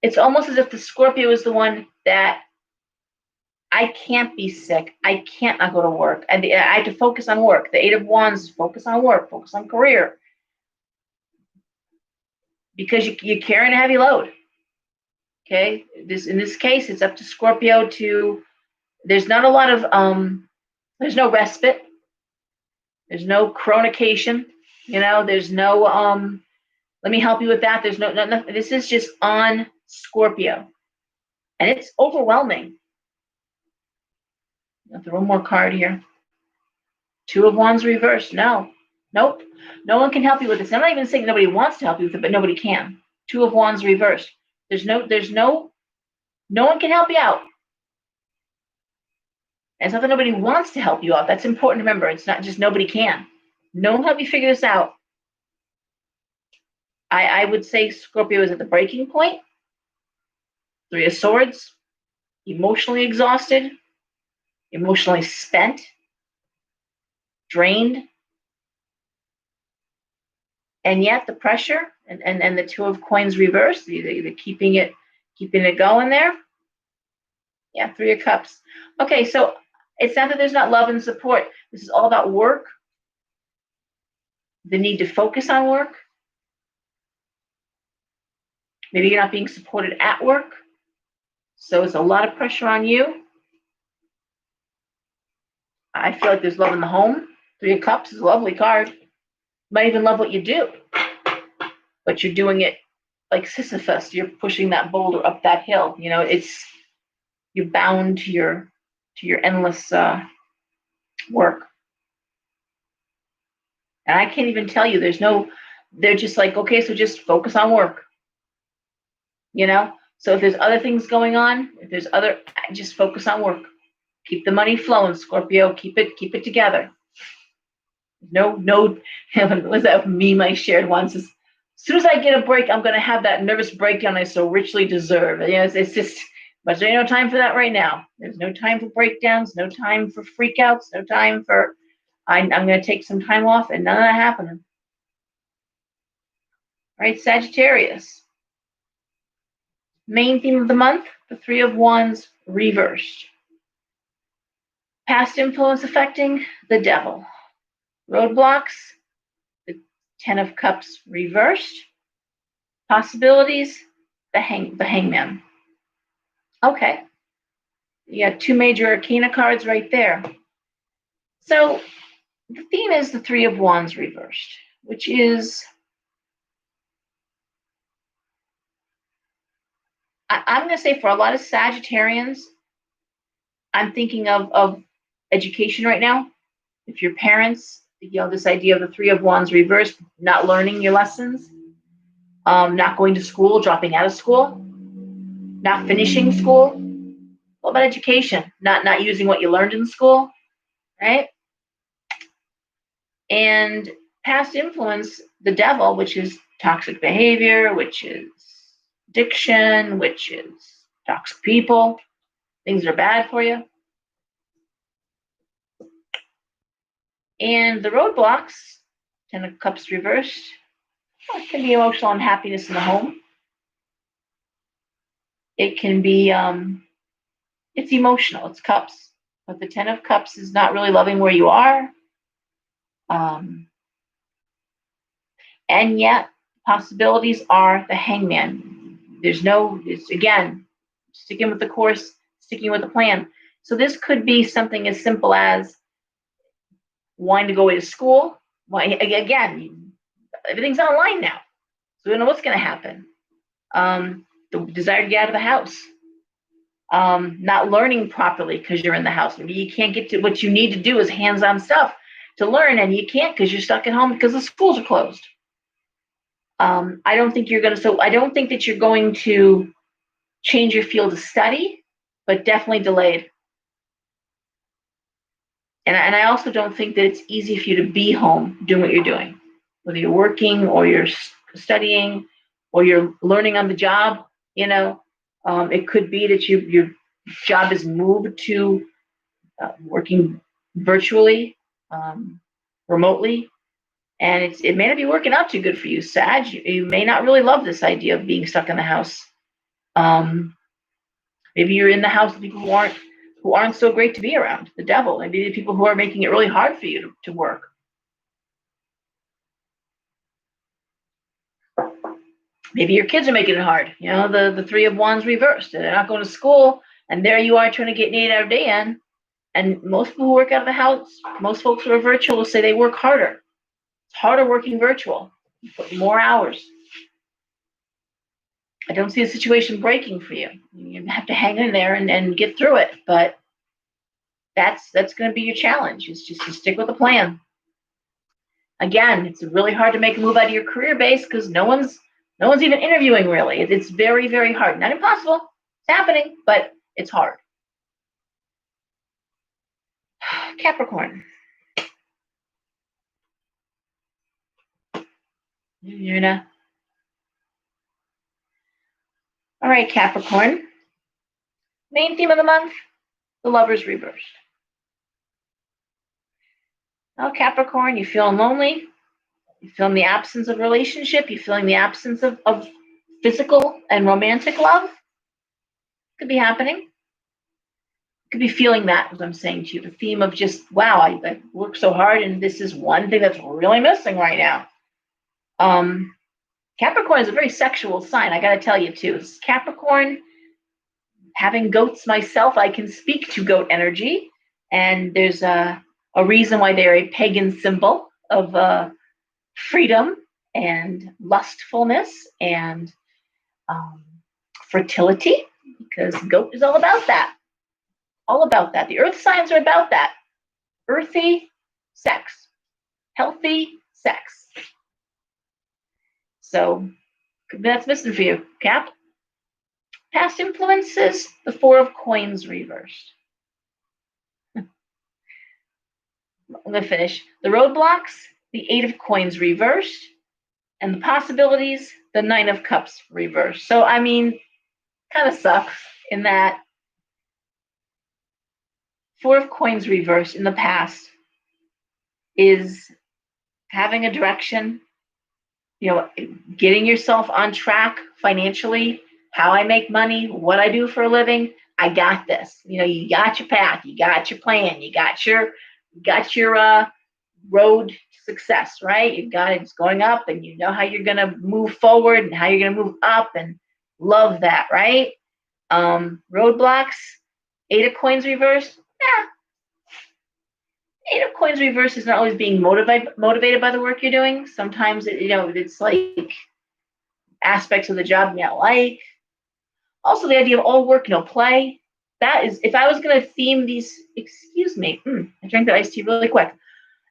[SPEAKER 1] It's almost as if the Scorpio is the one that I can't be sick. I can't not go to work. I have to focus on work. The 8 of Wands is focus on work, focus on career. Because you're carrying a heavy load. Okay? In this case, it's up to Scorpio to, there's not a lot of, there's no respite. There's no chronication. There's no, let me help you with that. There's no, this is just on Scorpio. And it's overwhelming. I'll throw one more card here. 2 of Wands reversed. No. Nope. No one can help you with this. I'm not even saying nobody wants to help you with it, but nobody can. 2 of Wands reversed. No one can help you out. And it's not that nobody wants to help you out. That's important to remember. It's not just nobody can. No one help you figure this out. I would say Scorpio is at the breaking point. 3 of Swords. Emotionally exhausted. Emotionally spent. Drained. And yet the pressure and the 2 of Coins reversed, the keeping it going there. Yeah, 3 of Cups. Okay, so it's not that there's not love and support. This is all about work, the need to focus on work. Maybe you're not being supported at work, so it's a lot of pressure on you. I feel like there's love in the home. 3 of Cups is a lovely card. You might even love what you do, but you're doing it like Sisyphus. You're pushing that boulder up that hill. You're bound to your endless work. And I can't even tell you, they're just like, okay, so just focus on work. So if there's other things going on, just focus on work. Keep the money flowing, Scorpio. Keep it together. No, was that meme I shared once? As soon as I get a break, I'm going to have that nervous breakdown I so richly deserve. It's just, but there's no time for that right now. There's no time for breakdowns, no time for freakouts, no time for, I'm going to take some time off, and none of that happening. All right, Sagittarius. Main theme of the month, the 3 of Wands reversed. Past influence affecting the Devil. Roadblocks, the 10 of Cups reversed. Possibilities, the Hangman. Okay. You got 2 major arcana cards right there. So the theme is the 3 of Wands reversed, which is I'm going to say for a lot of Sagittarians, I'm thinking of education right now. If your parents, this idea of the Three of Wands reversed, not learning your lessons, not going to school, dropping out of school, not finishing school. What about education? Not using what you learned in school, right? And past influence, the devil, which is toxic behavior, which is addiction, which is toxic people, things that are bad for you. And the roadblocks, Ten of Cups reversed, it can be emotional unhappiness in the home. It can be, it's emotional, it's cups. But the Ten of Cups is not really loving where you are. And yet, possibilities are the Hangman. It's again, sticking with the course, sticking with the plan. So this could be something as simple as wanting to go away to school. Again, everything's online now, so we don't know what's going to happen. The desire to get out of the house, not learning properly because you're in the house. Maybe you can't get to what you need to do is hands-on stuff to learn, and you can't because you're stuck at home because the schools are closed. I don't think that you're going to change your field of study, but definitely delayed. And I also don't think that it's easy for you to be home doing what you're doing, whether you're working or you're studying or you're learning on the job. It could be that your job is moved to working virtually, remotely, and it may not be working out too good for you, Sag. You may not really love this idea of being stuck in the house. Maybe you're in the house with people who aren't so great to be around. The devil. Maybe the people who are making it really hard for you to work. Maybe your kids are making it hard. The Three of Wands reversed. They're not going to school, and there you are trying to get an 8-hour day in. And most people who work out of the house, most folks who are virtual will say they work harder. It's harder working virtual. You put more hours. I don't see a situation breaking for you. You have to hang in there and get through it. But that's going to be your challenge. Is just to stick with the plan. Again, it's really hard to make a move out of your career base because no one's even interviewing really. It's very, very hard. Not impossible. It's happening, but it's hard. Capricorn. All right, Capricorn. Main theme of the month, the Lovers reversed. Oh, Capricorn, you're feeling lonely. You're feeling the absence of relationship. You're feeling the absence of physical and romantic love. Could be happening. Could be feeling that, as I'm saying to you. The theme of just, wow, I worked so hard, and this is one thing that's really missing right now. Capricorn is a very sexual sign, I got to tell you, too. Capricorn, having goats myself, I can speak to goat energy, and there's a reason why they're a pagan symbol of freedom and lustfulness and fertility, because goat is all about that. All about that. The earth signs are about that. Earthy sex. Healthy sex. So that's missing for you, Cap. Past influences, the Four of Coins reversed. I'm going to finish. The roadblocks, the Eight of Coins reversed. And the possibilities, the Nine of Cups reversed. So, I mean, kind of sucks in that Four of Coins reversed in the past is having a direction, getting yourself on track financially, how I make money, what I do for a living. I got this. You got your path, you got your plan, you got your road to success, right? You've got it's going up, and you know how you're going to move forward and how you're going to move up, and love that, right? Roadblocks, Eight of Coins reversed. Eight of Coins reverse is not always being motivated by the work you're doing. Sometimes it's like aspects of the job you don't like, Also, the idea of all work, no play. That is, if I was going to theme these, excuse me, I drank that iced tea really quick.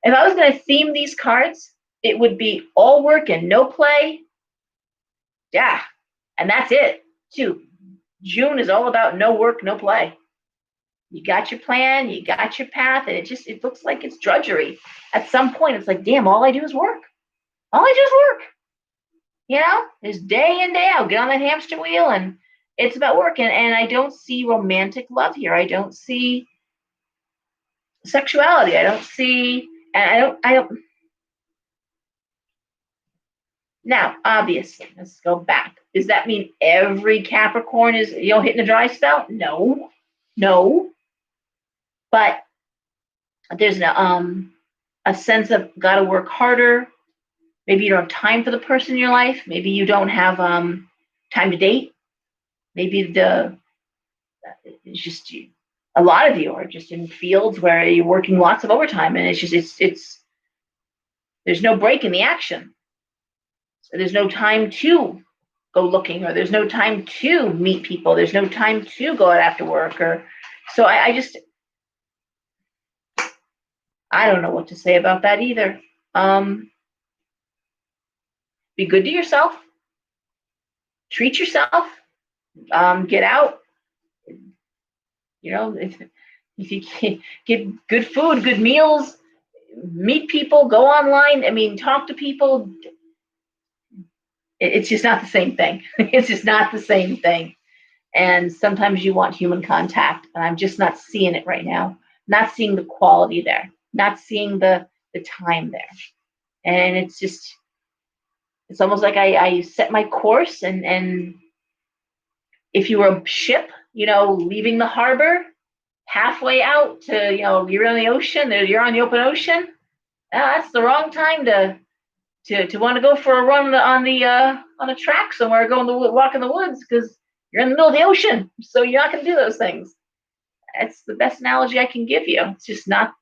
[SPEAKER 1] If I was going to theme these cards, it would be all work and no play. Yeah, and that's it, too. June is all about no work, no play. You got your plan, you got your path, and it looks like it's drudgery. At some point, it's like, damn, all I do is work. All I do is work. You know, just day in, day out, get on that hamster wheel, and it's about work. And I don't see romantic love here. I don't see sexuality. I don't see, and I don't. Now, obviously, let's go back. Does that mean every Capricorn is, hitting a dry spell? No, no. But there's a sense of got to work harder. Maybe you don't have time for the person in your life. Maybe you don't have time to date. Maybe it's just a lot of you are just in fields where you're working lots of overtime, and it's there's no break in the action. So there's no time to go looking, or there's no time to meet people. There's no time to go out after work, or so I don't know what to say about that either. Be good to yourself. Treat yourself. Get out. If you can get good food, good meals, meet people, go online. I mean, talk to people. It's just not the same thing. It's just not the same thing. And sometimes you want human contact, and I'm just not seeing it right now. Not seeing the quality there. Not seeing the time there. And it's almost like I set my course, and if you were a ship, leaving the harbor, halfway out to, you're on the ocean, you're on the open ocean, that's the wrong time to want to go for a run on a track somewhere, walk in the woods, because you're in the middle of the ocean, so you're not going to do those things. That's the best analogy I can give you. It's just not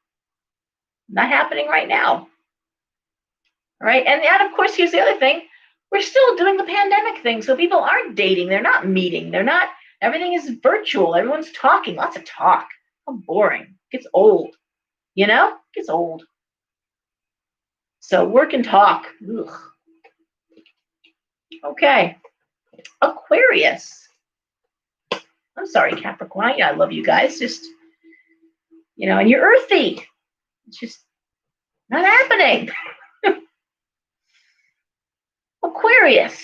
[SPEAKER 1] happening right now. All right, and of course, here's the other thing: we're still doing the pandemic thing, so people aren't dating, they're not meeting, they're not. Everything is virtual. Everyone's talking, lots of talk. How boring. It gets old. It gets old. So work and talk. Ugh. Okay. Aquarius. I'm sorry, Capricorn. I love you guys. Just, and you're earthy. It's just not happening. Aquarius.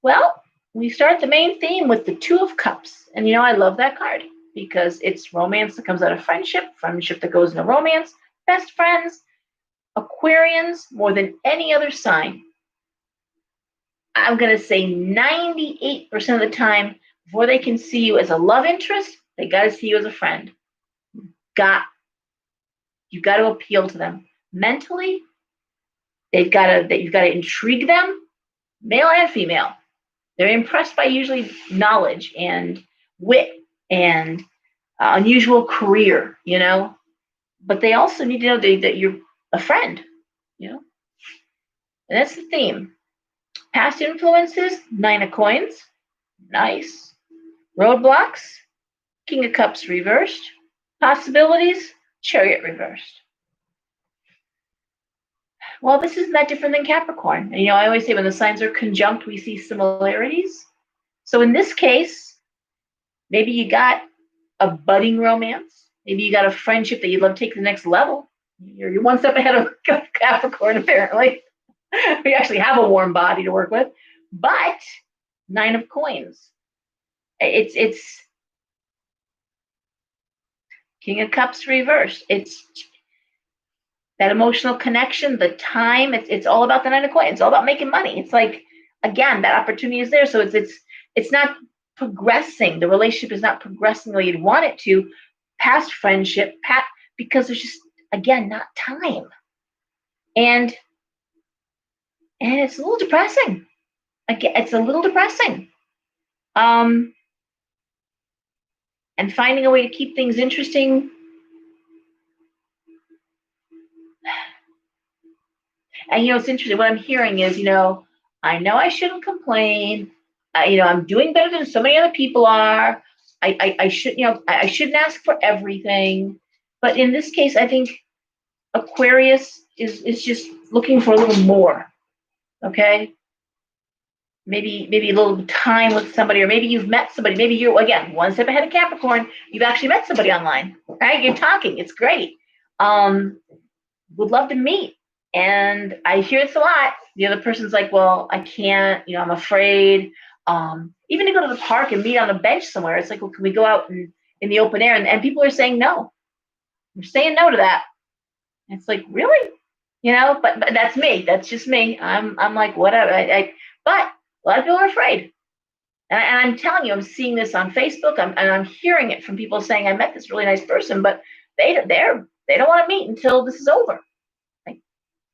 [SPEAKER 1] Well, we start the main theme with the Two of Cups. And I love that card because it's romance that comes out of friendship that goes into romance, best friends, Aquarians, more than any other sign. I'm going to say 98% of the time, before they can see you as a love interest, they got to see you as a friend. You've got to appeal to them. Mentally, you've got to intrigue them, male and female. They're impressed by usually knowledge and wit and unusual career, But they also need to know that you're a friend, And that's the theme. Past influences, 9 of Coins. Nice. Roadblocks, King of Cups reversed. Possibilities, Chariot reversed. Well, this isn't that different than Capricorn. And, I always say when the signs are conjunct, we see similarities. So in this case, maybe you got a budding romance. Maybe you got a friendship that you'd love to take to the next level. You're one step ahead of Capricorn, apparently. We actually have a warm body to work with. But 9 of Coins. It's King of Cups reversed. It's that emotional connection, the time. It's all about the 9 of Coins. It's all about making money. It's like, again, that opportunity is there. So it's not progressing. The relationship is not progressing the way you'd want it to. Past friendship, because there's just, again, not time. And it's a little depressing. Again, it's a little depressing. And finding a way to keep things interesting. And it's interesting. What I'm hearing is, I know I shouldn't complain, I'm doing better than so many other people are. I should, I shouldn't ask for everything. But in this case, I think Aquarius is just looking for a little more. Okay. Maybe a little time with somebody, or maybe you've met somebody. Maybe you're, again, one step ahead of Capricorn. You've actually met somebody online, right? You're talking. It's great. Would love to meet. And I hear this a lot. The other person's like, well, I can't, I'm afraid. Even to go to the park and meet on a bench somewhere, it's like, well, can we go out in the open air? And people are saying no. They're saying no to that. And it's like, really? But that's me. That's just me. I'm like, whatever. But a lot of people are afraid. And I'm telling you, I'm seeing this on Facebook, and I'm hearing it from people saying, I met this really nice person, but they don't want to meet until this is over. Like,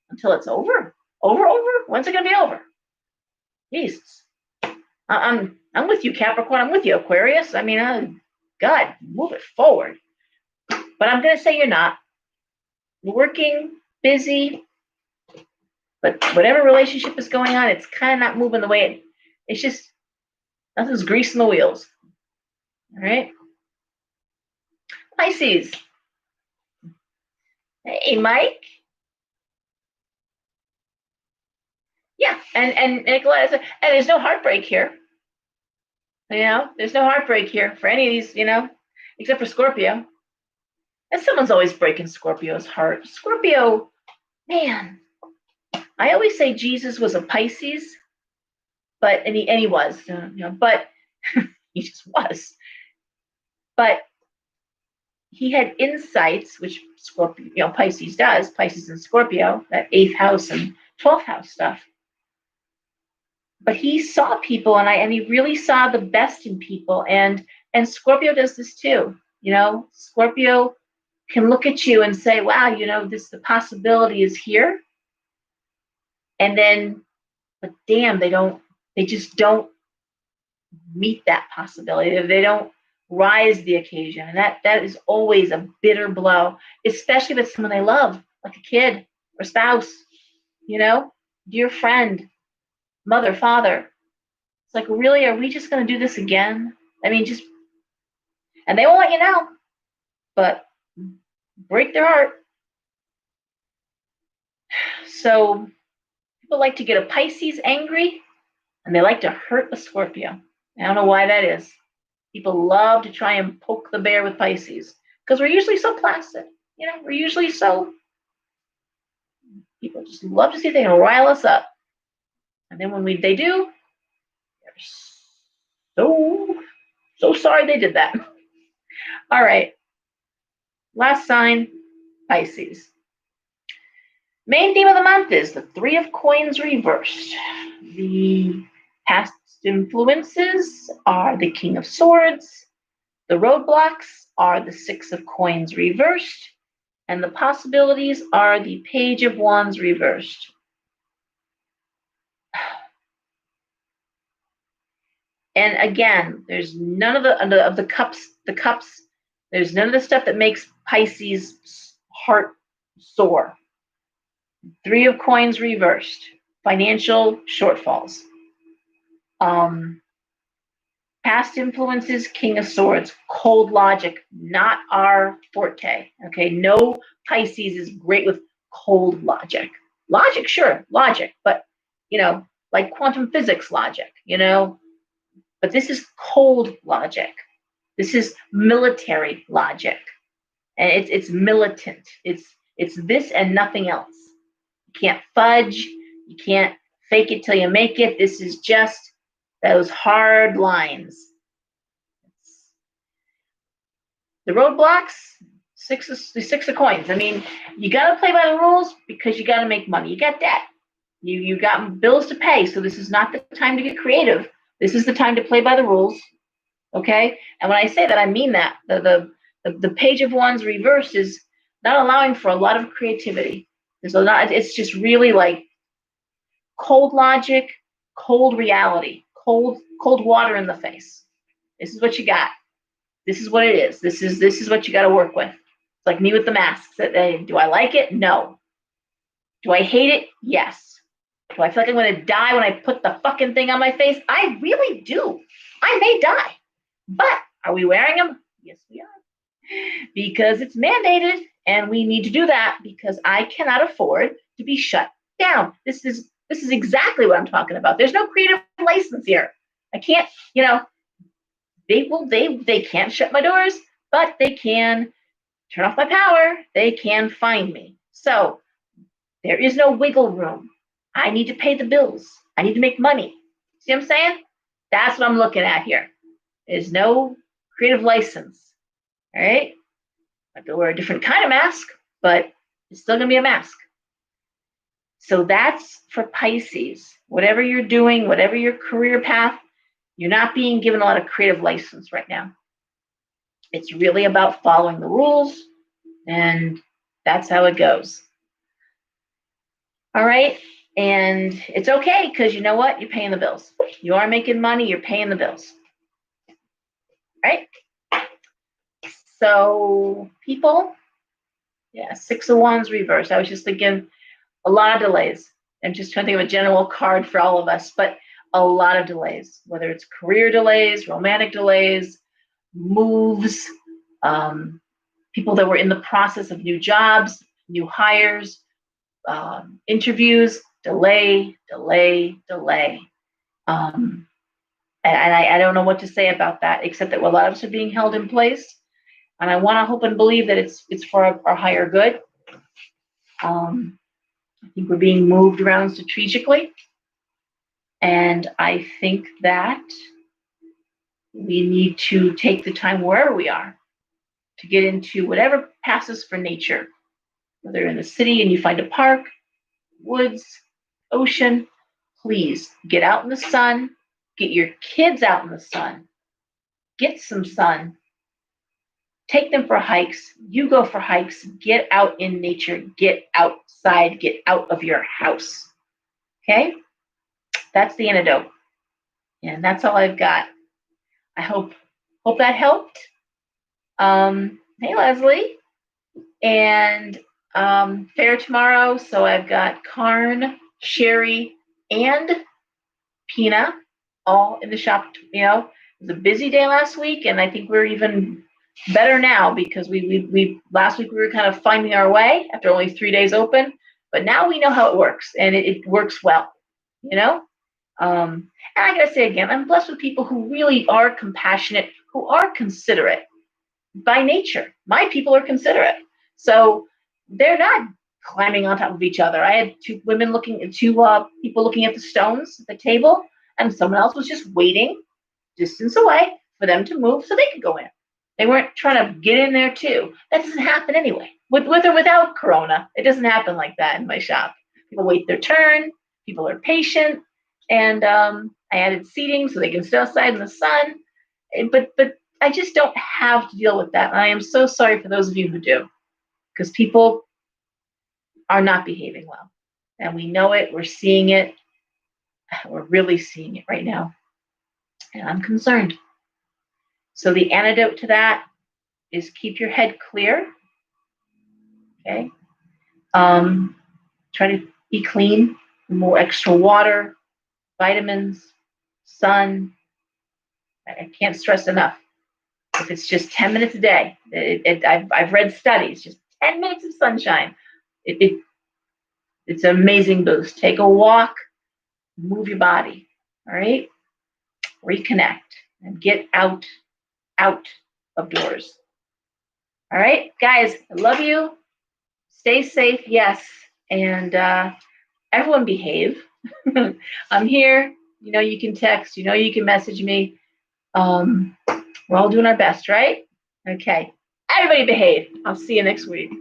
[SPEAKER 1] until it's over? Over? When's it going to be over? Jesus. I'm with you, Capricorn. I'm with you, Aquarius. I mean, God, move it forward. But I'm going to say you're not. You're working, busy, but whatever relationship is going on, it's kind of not moving the way it's just, nothing's greasing the wheels. All right. Pisces. Hey, Mike. Yeah, and Nicolette, and there's no heartbreak here. There's no heartbreak here for any of these, except for Scorpio. And someone's always breaking Scorpio's heart. Scorpio, man, I always say Jesus was a Pisces, and he was, but he just was. But he had insights, which Scorpio, Pisces does, Pisces and Scorpio, that 8th house and 12th house stuff. But he saw people, and he really saw the best in people. And Scorpio does this too. Scorpio can look at you and say, wow, the possibility is here. And then, but damn, they just don't meet that possibility. They don't rise the occasion. And that is always a bitter blow, especially if it's someone they love, like a kid or spouse, dear friend, mother, father. It's like, really, are we just going to do this again? I mean, and they won't let you know, but break their heart. So people like to get a Pisces angry, and they like to hurt a Scorpio. I don't know why that is. People love to try and poke the bear with Pisces because we're usually so placid. We're usually so, people just love to see if they can rile us up. And then when they do, they're so sorry they did that. All right. Last sign, Pisces. Main theme of the month is the 3 of Coins reversed. The past influences are the King of Swords. The roadblocks are the 6 of Coins reversed. And the possibilities are the Page of Wands reversed. And again, there's none of the cups. There's none of the stuff that makes Pisces' heart sore. 3 of Coins reversed. Financial shortfalls. Past influences, King of Swords. Cold logic, not our forte. Okay, no Pisces is great with cold logic. Logic, sure, logic, but like quantum physics logic, But this is cold logic. This is military logic, and it's militant. It's this and nothing else. You can't fudge. You can't fake it till you make it. This is just those hard lines. The roadblocks, the 6 of Coins. I mean, you got to play by the rules because you got to make money. You got debt. You got bills to pay. So this is not the time to get creative. This is the time to play by the rules. Okay? And when I say that, I mean that. The Page of Wands reverse is not allowing for a lot of creativity. It's just really like cold logic, cold reality, cold water in the face. This is what you got. This is what it is. This is what you got to work with. It's like me with the masks. Do I like it? No. Do I hate it? Yes. Do I feel like I'm going to die when I put the fucking thing on my face? I really do. I may die. But are we wearing them? Yes, we are. Because it's mandated, and we need to do that because I cannot afford to be shut down. This is exactly what I'm talking about. There's no creative license here. I can't, they can't shut my doors, but they can turn off my power. They can find me. So there is no wiggle room. I need to pay the bills. I need to make money. See what I'm saying? That's what I'm looking at here. There's no creative license. All right? I could wear a different kind of mask, but it's still going to be a mask. So that's for Pisces. Whatever you're doing, whatever your career path, you're not being given a lot of creative license right now. It's really about following the rules, and that's how it goes. All right? And it's okay because you know what? You're paying the bills. You are making money. You're paying the bills. Right? So people, yeah, 6 of Wands reverse. I was just thinking a lot of delays. I'm just trying to think of a general card for all of us, but a lot of delays, whether it's career delays, romantic delays, moves, people that were in the process of new jobs, new hires, interviews, delay. And I don't know what to say about that, except that a lot of us are being held in place. And I want to hope and believe that it's for our higher good. I think we're being moved around strategically. And I think that we need to take the time wherever we are to get into whatever passes for nature. Whether you're in the city and you find a park, woods, ocean, please get out in the sun, get your kids out in the sun, get some sun, take them for hikes, you go for hikes, get out in nature, get outside, get out of your house. Okay? That's the antidote. And that's all I've got. I hope that helped. Hey, Leslie. And fair tomorrow. So I've got Karn, Sherry, and Pina all in the shop. It was a busy day last week, and I think we're even better now because we last week we were kind of finding our way after only 3 days open, but now we know how it works, and it works well. And I gotta say again, I'm blessed with people who really are compassionate, who are considerate by nature. My people are considerate. So they're not climbing on top of each other. I had two people looking at the stones at the table, and someone else was just waiting distance away for them to move so they could go in. They weren't trying to get in there too. That doesn't happen anyway. With or without Corona, it doesn't happen like that in my shop. People wait their turn. People are patient, and I added seating so they can sit outside in the sun. But I just don't have to deal with that. And I am so sorry for those of you who do, because people are not behaving well. And we know it. We're seeing it. We're really seeing it right now. And I'm concerned. So the antidote to that is keep your head clear. Okay. Try to be clean. More extra water, vitamins, sun. I can't stress enough. If it's just 10 minutes a day, I've read studies, just 10 minutes of sunshine. It's an amazing boost. Take a walk, move your body, all right? Reconnect and get out of doors. All right, guys, I love you. Stay safe, yes, and everyone behave. I'm here. You can text. You can message me. We're all doing our best, right? Okay. Everybody behave. I'll see you next week.